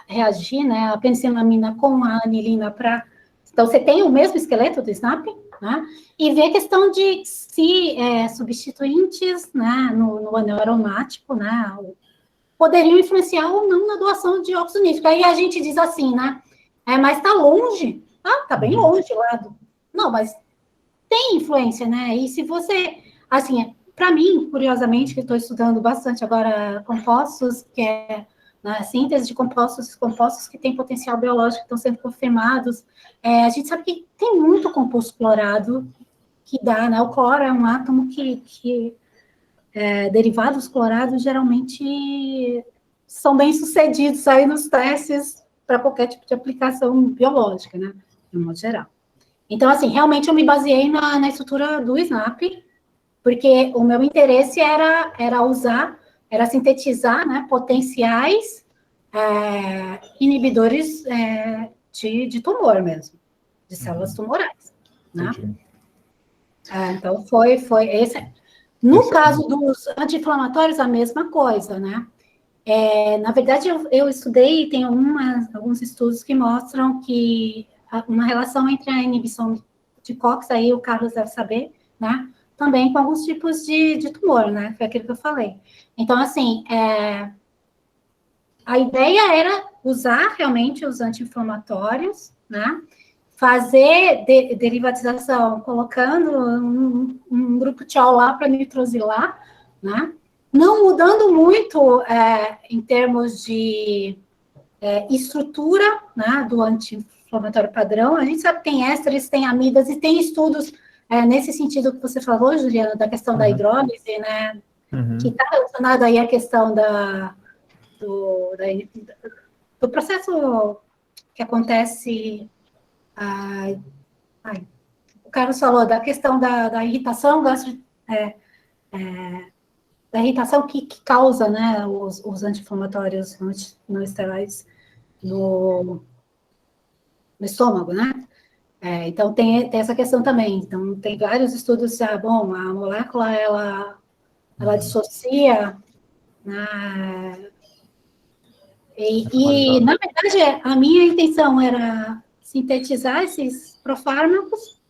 reagir, né? A penicilamina com a anilina para... Então, você tem o mesmo esqueleto do SNAP, né? E ver a questão de se substituintes, né, no anel aromático, né, poderiam influenciar ou não na doação de óxido nítrico. Aí a gente diz assim, né? Mas está longe. Está bem longe lá. Não, mas tem influência, né? E se você... Assim, para mim, curiosamente, que estou estudando bastante agora compostos, que é na síntese de compostos que têm potencial biológico, que estão sendo confirmados, a gente sabe que tem muito composto clorado que dá, né? O cloro é um átomo que derivados clorados geralmente são bem-sucedidos aí nos testes para qualquer tipo de aplicação biológica, né? De modo geral. Então, assim, realmente eu me baseei na estrutura do SNAP, porque o meu interesse era sintetizar, né, potenciais inibidores de tumor mesmo, de células tumorais, né? Então, foi esse. No caso dos anti-inflamatórios, a mesma coisa, né? Na verdade, eu estudei e tem alguns estudos que mostram que uma relação entre a inibição de COX, aí o Carlos deve saber, né? Também com alguns tipos de tumor, né? Foi aquilo que eu falei. Então, assim, a ideia era usar realmente os anti-inflamatórios, né? Fazer derivatização, colocando um grupo tchau lá para nitrosilar, né? Não mudando muito em termos de estrutura, né, do anti-inflamatório padrão. A gente sabe que tem ésteres, tem amidas, e tem estudos nesse sentido que você falou, Juliana, da questão da hidrólise, né, que está relacionada aí à questão do processo que acontece... o Carlos falou da questão da irritação, da irritação que causa, né, os anti-inflamatórios não esteroides no estômago, né? Então, tem essa questão também. Então, tem vários estudos, bom, a molécula, ela dissocia, né? E, na verdade, a minha intenção era sintetizar esses profármacos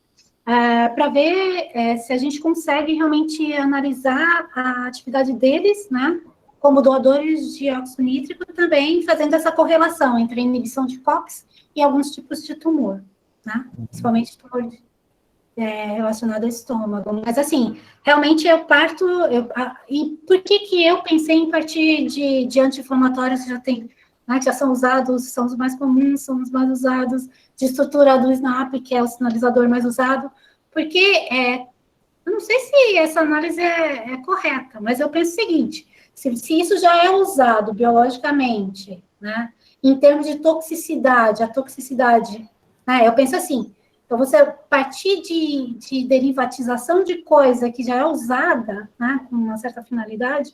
para ver se a gente consegue realmente analisar a atividade deles, né, como doadores de óxido nítrico, também fazendo essa correlação entre a inibição de COX e alguns tipos de tumor, né, principalmente tumor relacionado ao estômago. Mas, assim, realmente eu parto... e por que eu pensei em partir de anti-inflamatórios que já tem... Né, que já são usados, são os mais comuns, são os mais usados, de estrutura do SNAP, que é o sinalizador mais usado, porque eu não sei se essa análise é correta, mas eu penso o seguinte, se isso já é usado biologicamente, né, em termos de toxicidade, a toxicidade, né, eu penso assim, então você partir de derivatização de coisa que já é usada, né, com uma certa finalidade,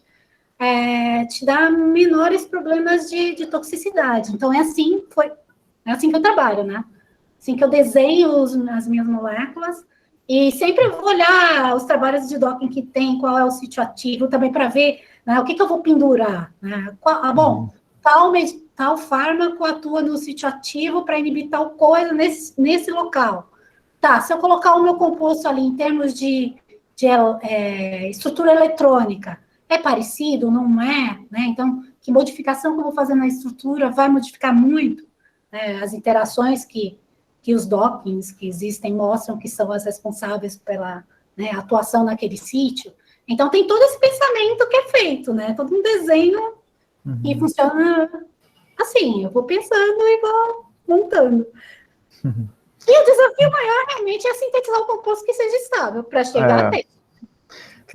te dá menores problemas de toxicidade. Então, é assim que eu trabalho, né? Assim que eu desenho as minhas moléculas, e sempre vou olhar os trabalhos de docking que tem, qual é o sítio ativo, também para ver, né, o que eu vou pendurar, né? Bom, tal fármaco atua no sítio ativo para inibir tal coisa nesse local. Tá, se eu colocar o meu composto ali em termos de estrutura eletrônica, é parecido, não é? Né? Então, que modificação que eu vou fazer na estrutura vai modificar muito? né, as interações que os dockings que existem mostram que são as responsáveis pela, né, atuação naquele sítio. Então, tem todo esse pensamento que é feito, né? Todo um desenho que funciona assim, eu vou pensando e vou montando. E o desafio maior, realmente, é sintetizar um composto que seja estável, para chegar até.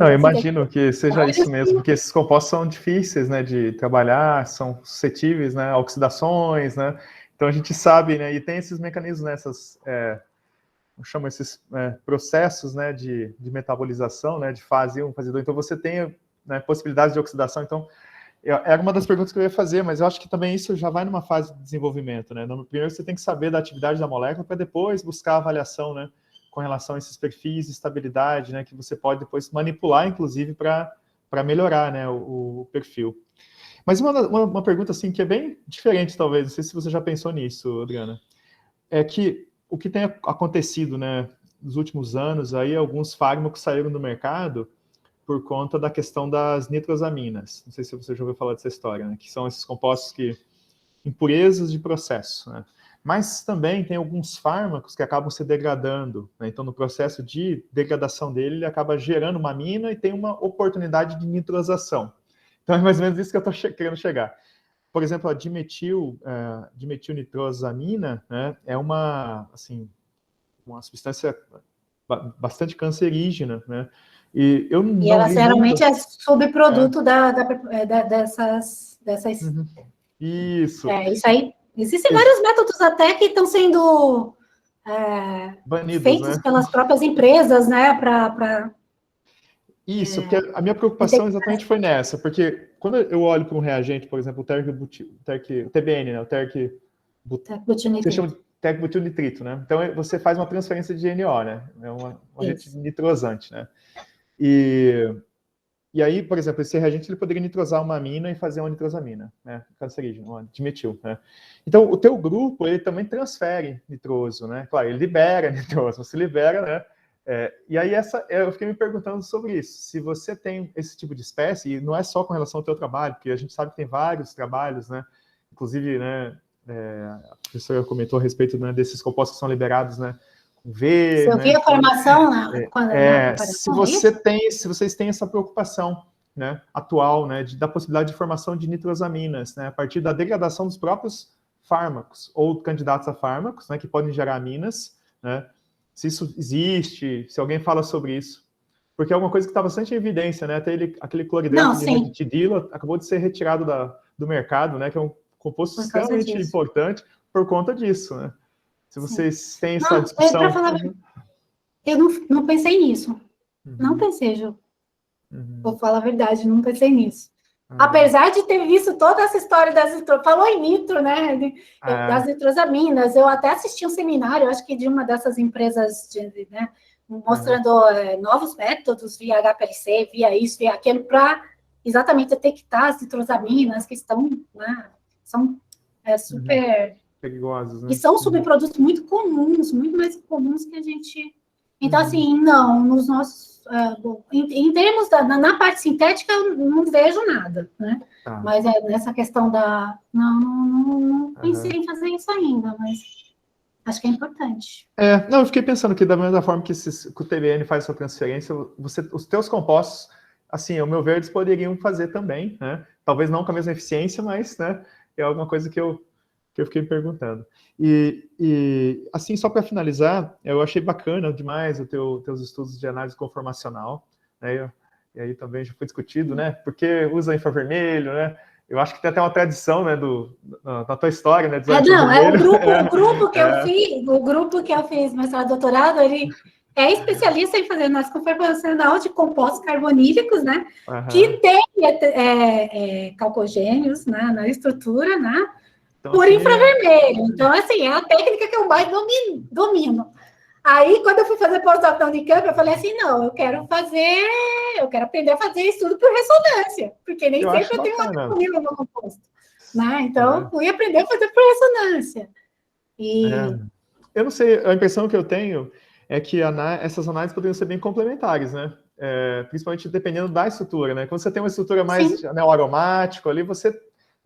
Não, eu imagino que seja isso mesmo, porque esses compostos são difíceis, né, de trabalhar, são suscetíveis, né, a oxidações, né? Então, a gente sabe, né, e tem esses mecanismos, né, chama esses processos, né, de metabolização, né, de fase 1, fase 2. Então, você tem, né, possibilidades de oxidação. Então, era uma das perguntas que eu ia fazer, mas eu acho que também isso já vai numa fase de desenvolvimento, né? Primeiro, você tem que saber da atividade da molécula para depois buscar a avaliação, né, com relação a esses perfis de estabilidade, né, que você pode depois manipular, inclusive, para melhorar, né, o perfil. Mas uma pergunta, assim, que é bem diferente, talvez, não sei se você já pensou nisso, Adriana, é que o que tem acontecido, né, nos últimos anos, aí alguns fármacos saíram do mercado por conta da questão das nitrosaminas. Não sei se você já ouviu falar dessa história, né, que são esses compostos impurezas de processo, né? Mas também tem alguns fármacos que acabam se degradando, né? Então, no processo de degradação dele, ele acaba gerando uma amina e tem uma oportunidade de nitrosação. Então, é mais ou menos isso que eu estou querendo chegar. Por exemplo, a dimetilnitrosamina, né, é uma substância bastante cancerígena, né? E ela geralmente é subproduto dessas... Isso. Isso aí. Existem vários métodos até que estão sendo banidos, feitos, né, pelas próprias empresas, né, Isso, porque a minha preocupação exatamente foi nessa, porque quando eu olho para um reagente, por exemplo, o TBN, né, o tec-butilnitrito, né? Então você faz uma transferência de GNO, né? É um agente nitrosante, né? E aí, por exemplo, esse reagente ele poderia nitrosar uma amina e fazer uma nitrosamina, né? Cancerígena, uma dimetil, né? Então, o teu grupo, ele também transfere nitroso, né? Claro, ele libera nitroso, você libera, né? E aí, eu fiquei me perguntando sobre isso. Se você tem esse tipo de espécie, e não é só com relação ao teu trabalho, porque a gente sabe que tem vários trabalhos, né? Inclusive, né, a professora comentou a respeito, né, desses compostos que são liberados, né? Ver, se eu vi a formação se vocês têm essa preocupação, né, atual, né, da possibilidade de formação de nitrosaminas, né, a partir da degradação dos próprios fármacos ou candidatos a fármacos, né, que podem gerar aminas, né, se isso existe, se alguém fala sobre isso, porque é uma coisa que está bastante em evidência, né, até aquele cloridrato de retidila acabou de ser retirado do mercado, né, que é um composto extremamente importante por conta disso, né. Se vocês têm essa discussão... Eu não pensei nisso. Não pensei, Ju. Vou falar a verdade, não pensei nisso. Apesar de ter visto toda essa história falou em nitro, né? Das nitrosaminas. Eu até assisti um seminário, acho que de uma dessas empresas, né, mostrando novos métodos via HPLC, via isso, via aquilo, para exatamente detectar as nitrosaminas que estão, né, são super... perigosos, né? E são subprodutos muito comuns, muito mais comuns que a gente... Então, assim, não, nos nossos... em termos na parte sintética, eu não vejo nada, né? Mas nessa questão não pensei em fazer isso ainda, mas acho que é importante. Não, eu fiquei pensando que da mesma forma que o TBN faz sua transferência, os teus compostos, assim, ao meu ver, eles poderiam fazer também, né? Talvez não com a mesma eficiência, mas, né, é alguma coisa que eu fiquei me perguntando. E assim, só para finalizar, eu achei bacana demais teus estudos de análise conformacional, né? E aí também já foi discutido, né? Porque usa infravermelho, né? Eu acho que tem até uma tradição, né, na tua história, né? O grupo que eu fiz mestrado e doutorado, ele é especialista em fazer análise conformacional de compostos carbonílicos, né? Que tem calcogênios, né, na estrutura, né? Então, por assim, infravermelho. Então, assim, é a técnica que eu mais domino. Aí, quando eu fui fazer pós-doc na Unicamp, eu falei assim, não, eu quero aprender a fazer estudo por ressonância, porque nem sempre eu tenho uma disponível no composto. Né? Então, eu fui aprender a fazer por ressonância. Eu não sei, a impressão que eu tenho é que essas análises poderiam ser bem complementares, né? Principalmente dependendo da estrutura, né? Quando você tem uma estrutura mais aromático ali, você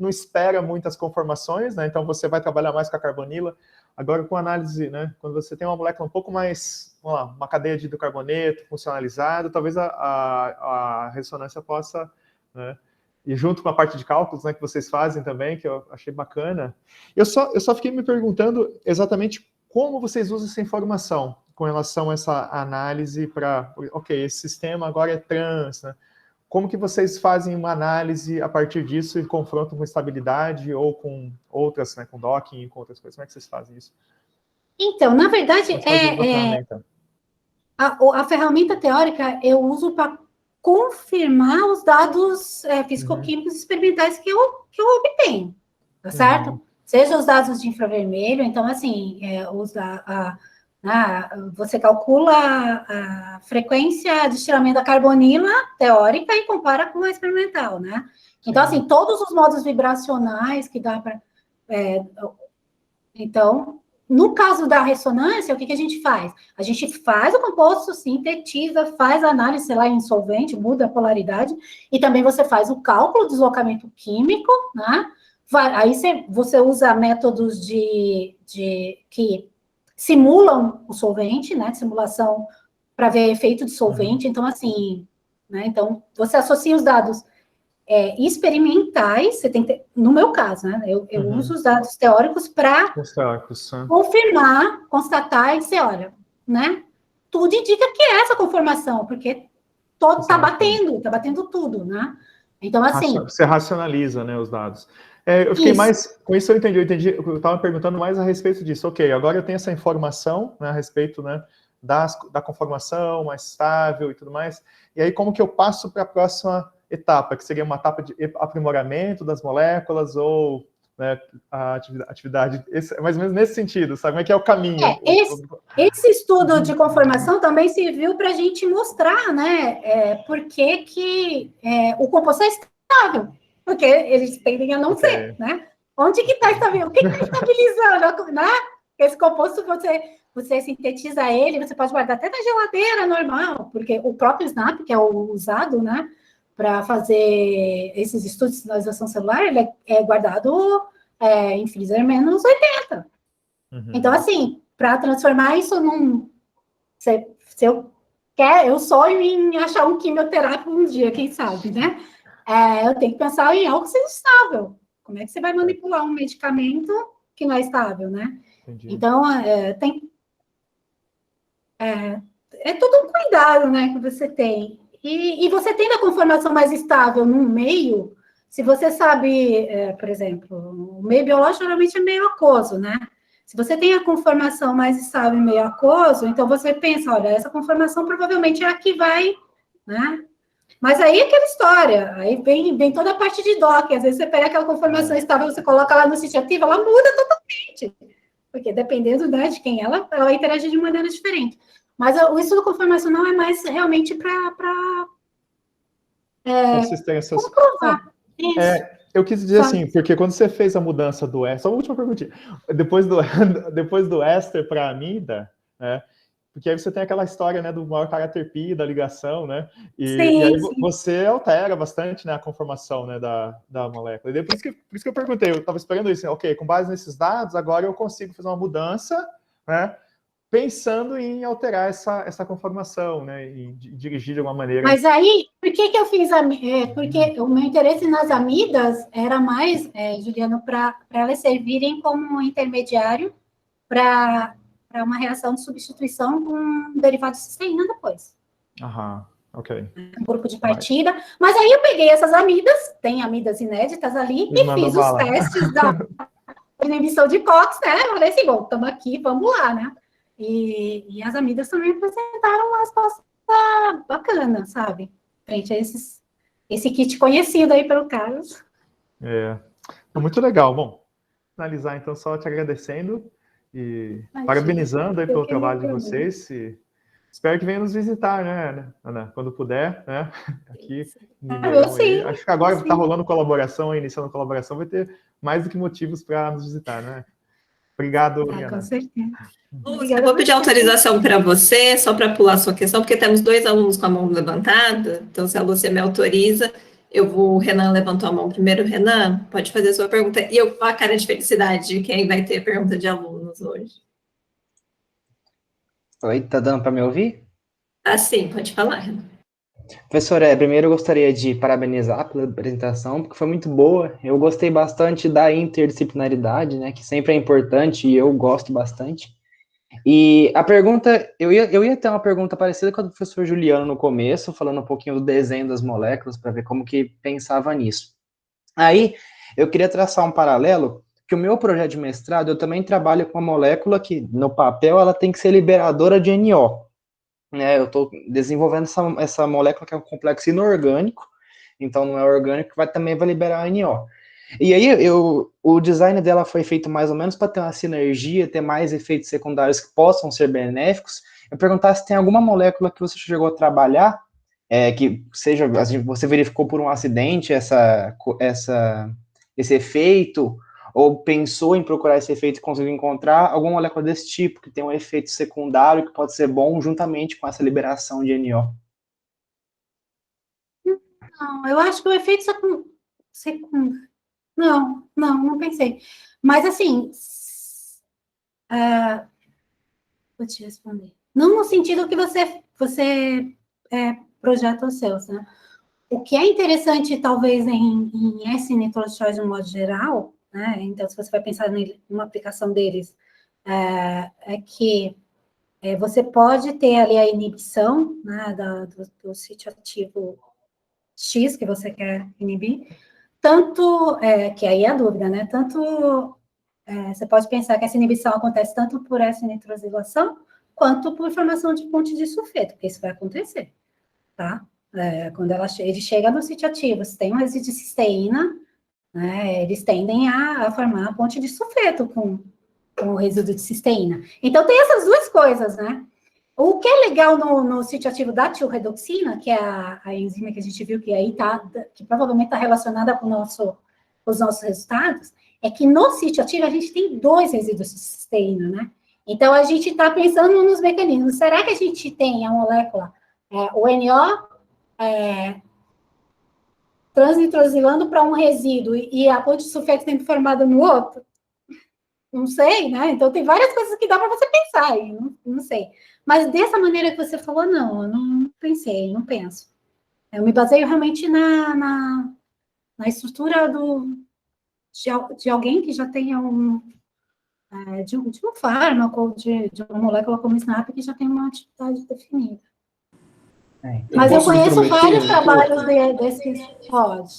não espera muitas conformações, né? Então você vai trabalhar mais com a carbonila. Agora, com análise, né? Quando você tem uma molécula um pouco mais, vamos lá, uma cadeia de hidrocarboneto funcionalizada, talvez a ressonância possa, né? E junto com a parte de cálculos, né, que vocês fazem também, que eu achei bacana. Eu só fiquei me perguntando exatamente como vocês usam essa informação com relação a essa análise para, ok, esse sistema agora é trans, né? Como que vocês fazem uma análise a partir disso e confrontam com estabilidade ou com outras, né, com docking e com outras coisas? Como é que vocês fazem isso? Então, na verdade, a ferramenta teórica eu uso para confirmar os dados fisicoquímicos experimentais que eu obtenho, tá certo? Seja os dados de infravermelho, então, assim, você calcula a frequência de estiramento da carbonila teórica e compara com a experimental, né? Então, assim, todos os modos vibracionais que dá para... então, no caso da ressonância, o que a gente faz? A gente faz o composto, sintetiza, faz a análise, sei lá, em solvente, muda a polaridade, e também você faz o cálculo do deslocamento químico, né? Aí você usa métodos que simulam o solvente, né? De simulação para ver efeito de solvente. Então, assim, né? Então, você associa os dados experimentais, você tem que ter, no meu caso, né? Eu uso os dados teóricos para confirmar, constatar e dizer, olha, né? Tudo indica que é essa conformação, porque todo está batendo tudo, né? Então, assim... Você racionaliza, né, os dados. Eu fiquei mais... Com isso eu entendi. Eu estava perguntando mais a respeito disso. Ok, agora eu tenho essa informação, né, a respeito, né, da conformação mais estável e tudo mais. E aí, como que eu passo para a próxima etapa, que seria uma etapa de aprimoramento das moléculas ou, né, a atividade, mais ou menos nesse sentido, sabe? Como é que é o caminho? Esse estudo de conformação também serviu para a gente mostrar, né, por que o composto é estável, porque eles tendem a não ser, né? Onde que está estável? O que está estabilizando, né? Esse composto, você sintetiza ele, você pode guardar até na geladeira normal, porque o próprio SNAP, que é o usado, né, para fazer esses estudos de sinalização celular, ele é guardado em freezer menos 80. Então, assim, para transformar isso num... Se eu sonho em achar um quimioterápico um dia, quem sabe, né? Eu tenho que pensar em algo que seja estável. Como é que você vai manipular um medicamento que não é estável, né? Entendi. Então, é todo um cuidado, né, que você tem. E você tendo a conformação mais estável num meio, se você sabe, por exemplo, o meio biológico geralmente é meio aquoso, né? Se você tem a conformação mais estável em meio aquoso, então você pensa, olha, essa conformação provavelmente é a que vai, né? Mas aí é aquela história, aí vem toda a parte de DOC, às vezes você pega aquela conformação estável, você coloca lá no sítio ativo, ela muda totalmente, porque dependendo, né, de quem ela interage de maneira diferente. Mas o estudo conformacional é mais realmente para comprovar. Eu quis dizer assim, porque quando você fez a mudança do éster, só uma última perguntinha, depois do éster para a amida, né, porque aí você tem aquela história, né, do maior caráter pi, da ligação, né, e aí você altera bastante, né, a conformação, né, da molécula. E por isso que eu perguntei, eu estava esperando isso, ok, com base nesses dados, agora eu consigo fazer uma mudança, né, pensando em alterar essa conformação, né, e dirigir de alguma maneira. Mas aí, por que eu fiz porque o meu interesse nas amidas era mais, Juliano, para elas servirem como um intermediário para uma reação de substituição com um derivado de cisteína depois. Ok. Um grupo de partida. Mas aí eu peguei essas amidas, tem amidas inéditas ali, e fiz os testes da inibição de COX, né? Falei assim, bom, estamos aqui, vamos lá, né? E as amidas também apresentaram uma resposta bacana, sabe? Frente a esse kit conhecido aí pelo Carlos. Muito legal. Bom, finalizar então só te agradecendo e parabenizando aí pelo trabalho de vocês. Espero que venha nos visitar, né, Ana? Quando puder, né? Aqui em Ribeirão. Acho que agora está rolando colaboração, iniciando colaboração, vai ter mais do que motivos para nos visitar, né? Obrigado, Ana. Com certeza. Eu vou pedir autorização para você, só para pular a sua questão, porque temos 2 alunos com a mão levantada, então se a Lúcia me autoriza, O Renan levantou a mão primeiro. Renan, pode fazer a sua pergunta. E a cara de felicidade de quem vai ter pergunta de alunos hoje. Oi, tá dando para me ouvir? Ah, sim, pode falar, Renan. Professora, primeiro eu gostaria de parabenizar pela apresentação, porque foi muito boa. Eu gostei bastante da interdisciplinaridade, né, que sempre é importante e eu gosto bastante. E a pergunta, eu ia ter uma pergunta parecida com a do professor Juliano no começo, falando um pouquinho do desenho das moléculas, para ver como que pensava nisso. Aí, eu queria traçar um paralelo, que o meu projeto de mestrado, eu também trabalho com uma molécula que, no papel, ela tem que ser liberadora de NO. Né, eu estou desenvolvendo essa molécula que é um complexo inorgânico, então não é orgânico, também vai liberar NO. E aí, o design dela foi feito mais ou menos para ter uma sinergia, ter mais efeitos secundários que possam ser benéficos. Eu perguntar se tem alguma molécula que você chegou a trabalhar, que seja, você verificou por um acidente esse efeito, ou pensou em procurar esse efeito e conseguiu encontrar alguma molécula desse tipo, que tem um efeito secundário que pode ser bom juntamente com essa liberação de NO. Não, eu acho que o efeito não pensei. Mas, assim, vou te responder. Não no sentido que você projeta os seus, né? O que é interessante, talvez, em S-nitrosóis de um modo geral, né? Então, se você vai pensar numa aplicação deles, é que você pode ter ali a inibição, né, do sítio ativo X que você quer inibir, tanto, que aí é a dúvida, né? Tanto, você pode pensar que essa inibição acontece tanto por S-nitrosilação, quanto por formação de ponte de sulfeto, porque isso vai acontecer, tá? Quando ele chega no sítio ativo, se tem um resíduo de cisteína, né, eles tendem a formar a ponte de sulfeto com o resíduo de cisteína. Então, tem essas duas coisas, né? O que é legal no sítio ativo da tioredoxina, que é a enzima que a gente viu que aí que provavelmente está relacionada com os nossos resultados, é que no sítio ativo a gente tem 2 resíduos de cisteína, né? Então, a gente está pensando nos mecanismos. Será que a gente tem a molécula, o NO, transnitrosilando para um resíduo e a ponte de sulfeto sempre formada no outro? Não sei, né? Então, tem várias coisas que dá para você pensar, e não sei. Mas dessa maneira que você falou, não, eu não pensei, não penso. Eu me baseio realmente na estrutura de alguém que já tenha de um fármaco, de uma molécula como SNAP, que já tem uma atividade definida. Mas eu conheço vários trabalhos desses. Pode.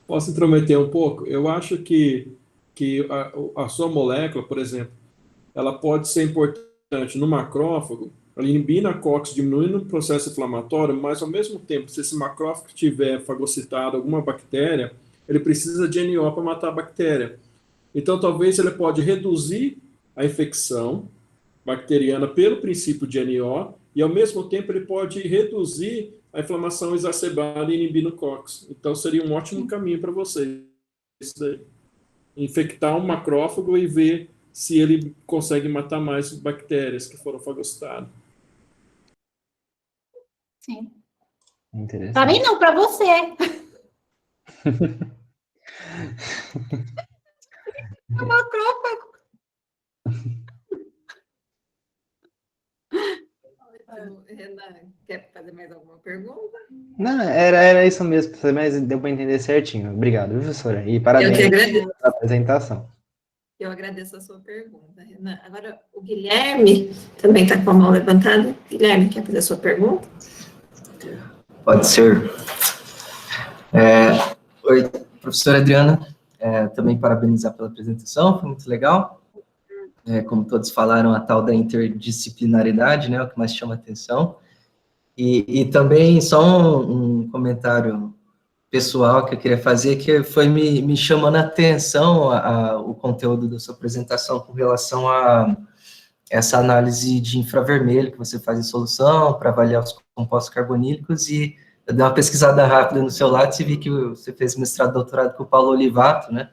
Posso intrometer um pouco? Eu acho que a sua molécula, por exemplo, ela pode ser importante no macrófago, ela inibindo a COX, diminuindo o processo inflamatório, mas ao mesmo tempo, se esse macrófago tiver fagocitado alguma bactéria, ele precisa de NO para matar a bactéria. Então, talvez ele pode reduzir a infecção bacteriana pelo princípio de NO, e ao mesmo tempo ele pode reduzir a inflamação exacerbada e inibindo o COX. Então, seria um ótimo caminho para vocês. Infectar um macrófago e ver se ele consegue matar mais bactérias que foram fagocitadas. Sim. Interessante. Para mim não, para você. É macrófago. Renan, quer fazer mais alguma pergunta? Não, era isso mesmo, mas deu para entender certinho. Obrigado, professora. E parabéns pela apresentação. Eu agradeço a sua pergunta, Renan. Agora, o Guilherme também está com a mão levantada. Guilherme, quer fazer a sua pergunta? Pode ser. Oi, professora Adriana. Também parabenizar pela apresentação, foi muito legal. Como todos falaram, a tal da interdisciplinaridade, né, o que mais chama atenção. E também só um comentário pessoal que eu queria fazer, que foi me chamando a atenção o conteúdo da sua apresentação com relação a essa análise de infravermelho que você faz em solução para avaliar os compostos carbonílicos, e eu dei uma pesquisada rápida no seu lado e vi que você fez mestrado e doutorado com o Paulo Olivato, né?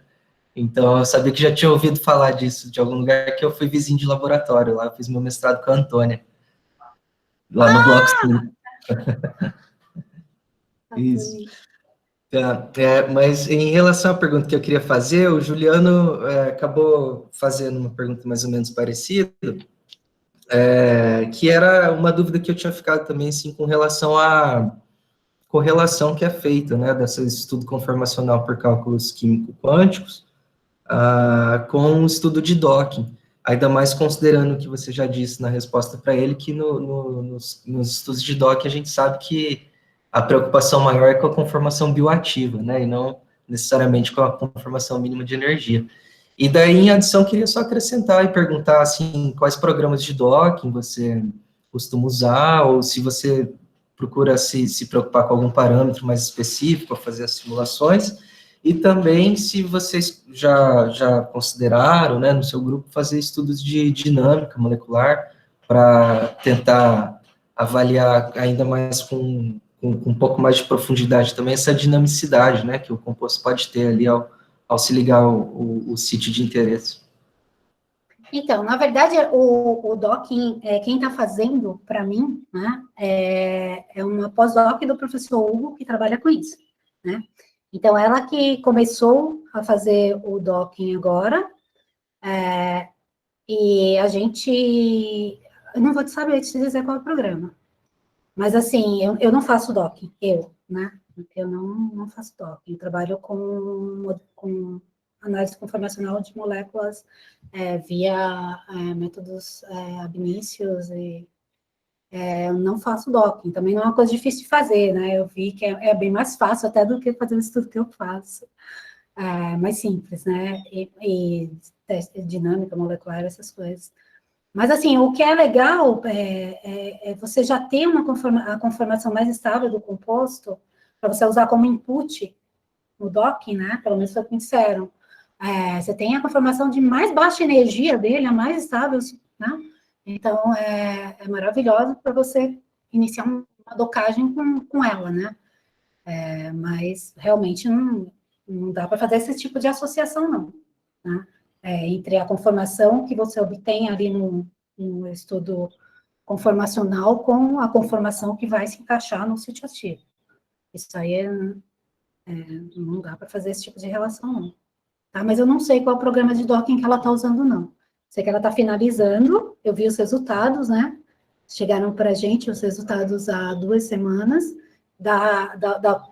Então, eu sabia que já tinha ouvido falar disso de algum lugar, que eu fui vizinho de laboratório lá, eu fiz meu mestrado com a Antônia, lá no Bloco 5. Isso. Mas em relação à pergunta que eu queria fazer, o Juliano acabou fazendo uma pergunta mais ou menos parecida, que era uma dúvida que eu tinha ficado também, assim, com relação à correlação que é feita, né, desse estudo conformacional por cálculos químico-quânticos com o estudo de docking, ainda mais considerando o que você já disse na resposta para ele, que nos estudos de docking a gente sabe que a preocupação maior é com a conformação bioativa, né, e não necessariamente com a conformação mínima de energia. E daí, em adição, queria só acrescentar e perguntar, assim, quais programas de docking você costuma usar, ou se você procura se preocupar com algum parâmetro mais específico para fazer as simulações, e também se vocês já consideraram, né, no seu grupo, fazer estudos de dinâmica molecular para tentar avaliar ainda mais com um pouco mais de profundidade também essa dinamicidade, né, que o composto pode ter ali ao se ligar o sítio de interesse. Então, na verdade, o docking, quem está fazendo, para mim, né, é uma pós-doc do professor Hugo, que trabalha com isso, né? Então, ela que começou a fazer o docking agora, e a gente... Eu não vou saber te dizer qual é o programa, mas, assim, eu não faço docking, né? Eu não faço docking, eu trabalho com análise conformacional de moléculas via métodos ab initio e eu não faço docking, também não é uma coisa difícil de fazer, né? Eu vi que é bem mais fácil até do que fazer o estudo que eu faço, mais simples, né? E dinâmica molecular, essas coisas. Mas, assim, o que é legal é você já ter a conformação mais estável do composto para você usar como input no docking, né? Pelo menos foi o que me disseram. Você tem a conformação de mais baixa energia dele, a mais estável, né? Então, é maravilhoso para você iniciar uma docagem com ela, né? Mas, realmente, não dá para fazer esse tipo de associação, não, né? Entre a conformação que você obtém ali no estudo conformacional com a conformação que vai se encaixar no sítio ativo. Isso aí não dá para fazer esse tipo de relação, não. Tá? Mas eu não sei qual programa de docking que ela está usando, não. Sei que ela está finalizando, eu vi os resultados, né? Chegaram para a gente os resultados há 2 semanas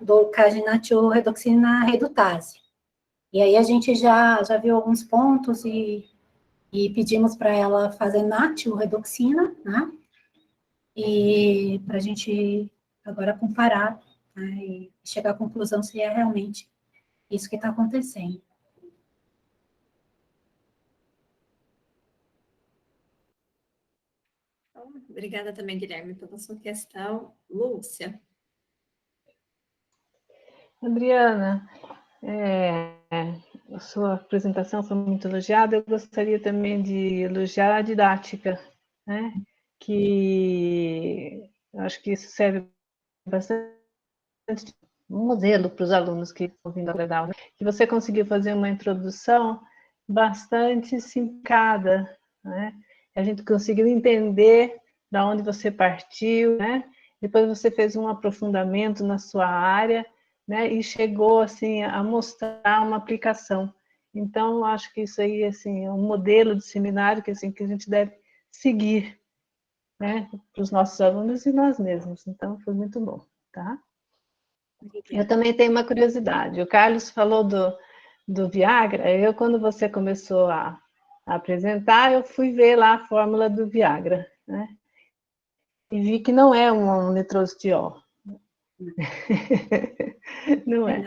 do caginatioredoxina redutase. E aí a gente já viu alguns pontos e pedimos para ela fazer natioredoxina, né? E para a gente agora comparar, né? E chegar à conclusão se é realmente isso que está acontecendo. Obrigada também, Guilherme, pela sua questão. Lúcia. Adriana, a sua apresentação foi muito elogiada. Eu gostaria também de elogiar a didática, né? Que eu acho que isso serve bastante um modelo para os alunos que estão vindo a aula, né? Que você conseguiu fazer uma introdução bastante simplificada, né? A gente conseguiu entender de onde você partiu, né? Depois você fez um aprofundamento na sua área, né? E chegou assim a mostrar uma aplicação. Então, acho que isso aí assim é um modelo de seminário que assim que a gente deve seguir, né? Para os nossos alunos e nós mesmos. Então, foi muito bom, tá? Eu também tenho uma curiosidade. O Carlos falou do Viagra. Eu, quando você começou a apresentar, eu fui ver lá a fórmula do Viagra, né? E vi que não é um nitrostiol. Não é.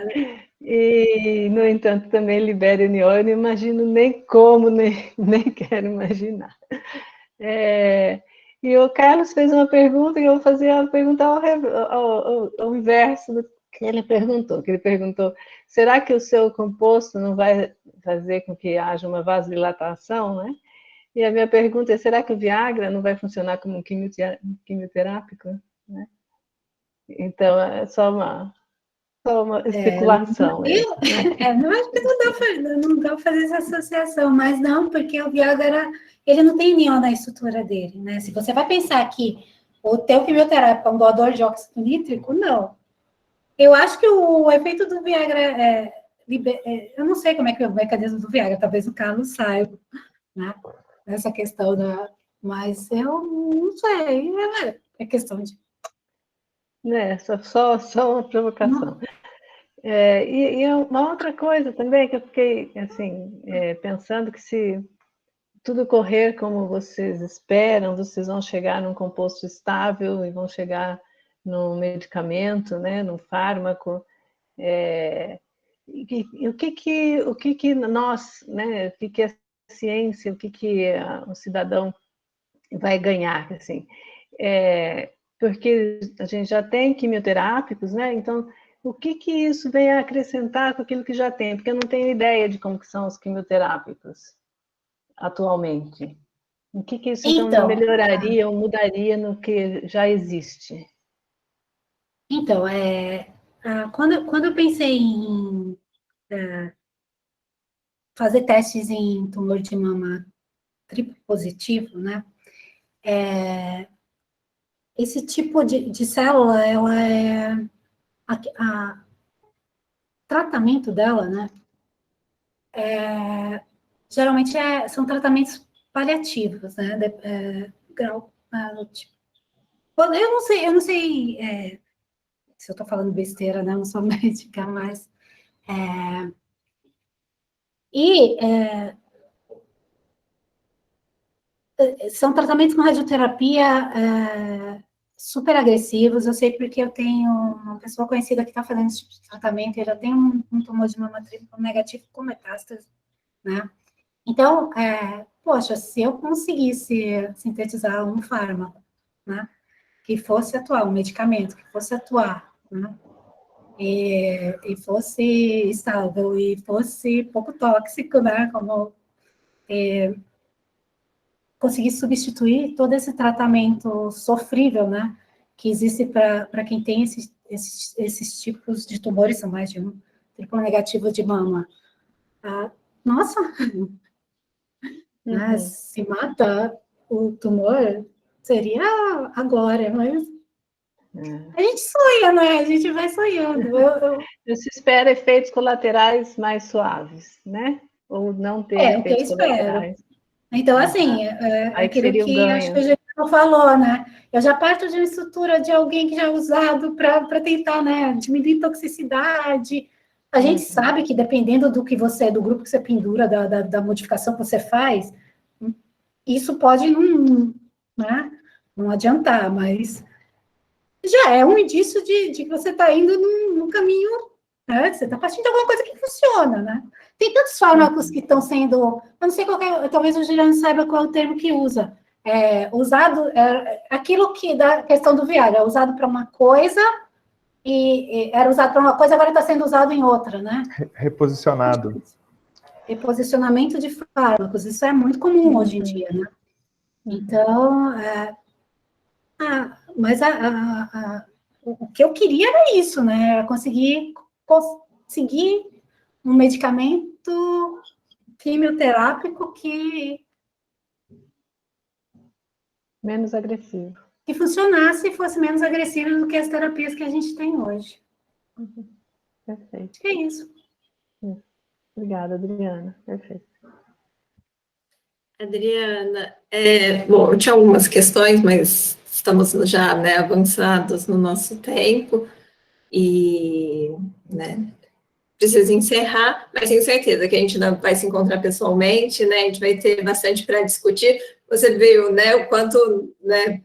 E, no entanto, também libera aniol. Eu não imagino nem como, nem quero imaginar. E o Carlos fez uma pergunta e eu vou fazer a pergunta ao inverso do que ele perguntou. Será que o seu composto não vai fazer com que haja uma vasodilatação, né? E a minha pergunta é, será que o Viagra não vai funcionar como um quimioterápico? Né? Então, é só uma especulação. Não acho que não dá para fazer essa associação, mas não, porque o Viagra, ele não tem anion na estrutura dele, né? Se você vai pensar que o teu quimioterápico é um doador de óxido nítrico, não. Eu acho que o efeito do Viagra eu não sei como é que é o mecanismo do Viagra, talvez o Carlos saiba, né? Essa questão mas eu não sei, é questão de... Só uma provocação. E uma outra coisa também que eu fiquei assim, pensando que se tudo correr como vocês esperam, vocês vão chegar num composto estável e vão chegar no medicamento, né, no fármaco. O que nós, né, o que a ciência, o que o cidadão vai ganhar, assim? Porque a gente já tem quimioterápicos, né? Então, o que isso vem a acrescentar com aquilo que já tem? Porque eu não tenho ideia de como que são os quimioterápicos atualmente. O que isso então melhoraria ou mudaria no que já existe? Então, quando eu pensei em fazer testes em tumor de mama triplo positivo, né? Esse tipo de célula, ela tratamento dela, né? Geralmente são tratamentos paliativos, né? Eu não sei se eu estou falando besteira, né? Eu não sou médica, mas são tratamentos com radioterapia super agressivos. Eu sei porque eu tenho uma pessoa conhecida que está fazendo esse tipo de tratamento e já tem um tumor de mama triplo negativo com metástase, né? Então, poxa, se eu conseguisse sintetizar um fármaco, né, que fosse atuar, um medicamento que fosse atuar, né, e fosse estável, e fosse pouco tóxico, né, como conseguir substituir todo esse tratamento sofrível, né, que existe para quem tem esses tipos de tumores, são mais de um, triplo negativo de mama. Nossa! Né, se mata o tumor, seria agora, mas a gente sonha, né? A gente vai sonhando. Se espera efeitos colaterais mais suaves, né? Ou não ter o que eu efeitos colaterais. espero. Então, assim, aquilo que acho que a gente não falou, né? Eu já parto de uma estrutura de alguém que já é usado para tentar, né, diminuir toxicidade. A gente sabe que dependendo do grupo que você pendura, da modificação que você faz, isso pode não adiantar, mas já é um indício de que você está indo num caminho, né? Você está partindo de alguma coisa que funciona, né? Tem tantos fármacos que estão sendo, eu não sei talvez o Juliano saiba qual é o termo que usa, usado, aquilo que, da questão do Viagra, usado para uma coisa, e era usado para uma coisa, agora está sendo usado em outra, né? Reposicionado. Reposicionamento de fármacos, isso é muito comum hoje em dia, né? Então, mas o que eu queria era isso, né? Era conseguir um medicamento quimioterápico que menos agressivo. Que funcionasse e fosse menos agressivo do que as terapias que a gente tem hoje. Perfeito. É isso. Obrigada, Adriana. Perfeito. Adriana, bom, eu tinha algumas questões, mas estamos já, né, avançados no nosso tempo e, né, preciso encerrar, mas tenho certeza que a gente ainda vai se encontrar pessoalmente, né, a gente vai ter bastante para discutir. Você viu, né, o quanto, né,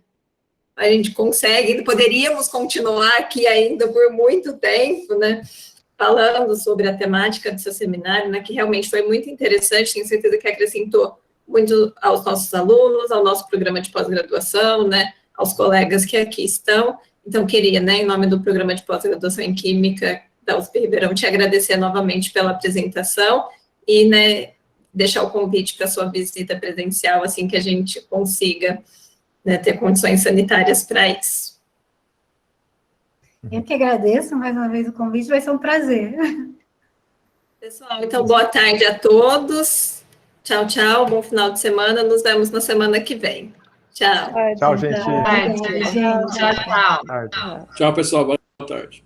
a gente consegue, poderíamos continuar aqui ainda por muito tempo, né, falando sobre a temática do seu seminário, né, que realmente foi muito interessante, tenho certeza que acrescentou muito aos nossos alunos, ao nosso programa de pós-graduação, né, aos colegas que aqui estão. Então, queria, né, em nome do programa de pós-graduação em Química da USP Ribeirão, te agradecer novamente pela apresentação e, né, deixar o convite para a sua visita presencial, assim que a gente consiga, né, ter condições sanitárias para isso. Eu que agradeço mais uma vez o convite, vai ser um prazer. Pessoal, então, boa tarde a todos. Tchau, tchau, bom final de semana, nos vemos na semana que vem. Tchau. Tchau, gente. Tchau, tchau. Tchau, pessoal, boa tarde.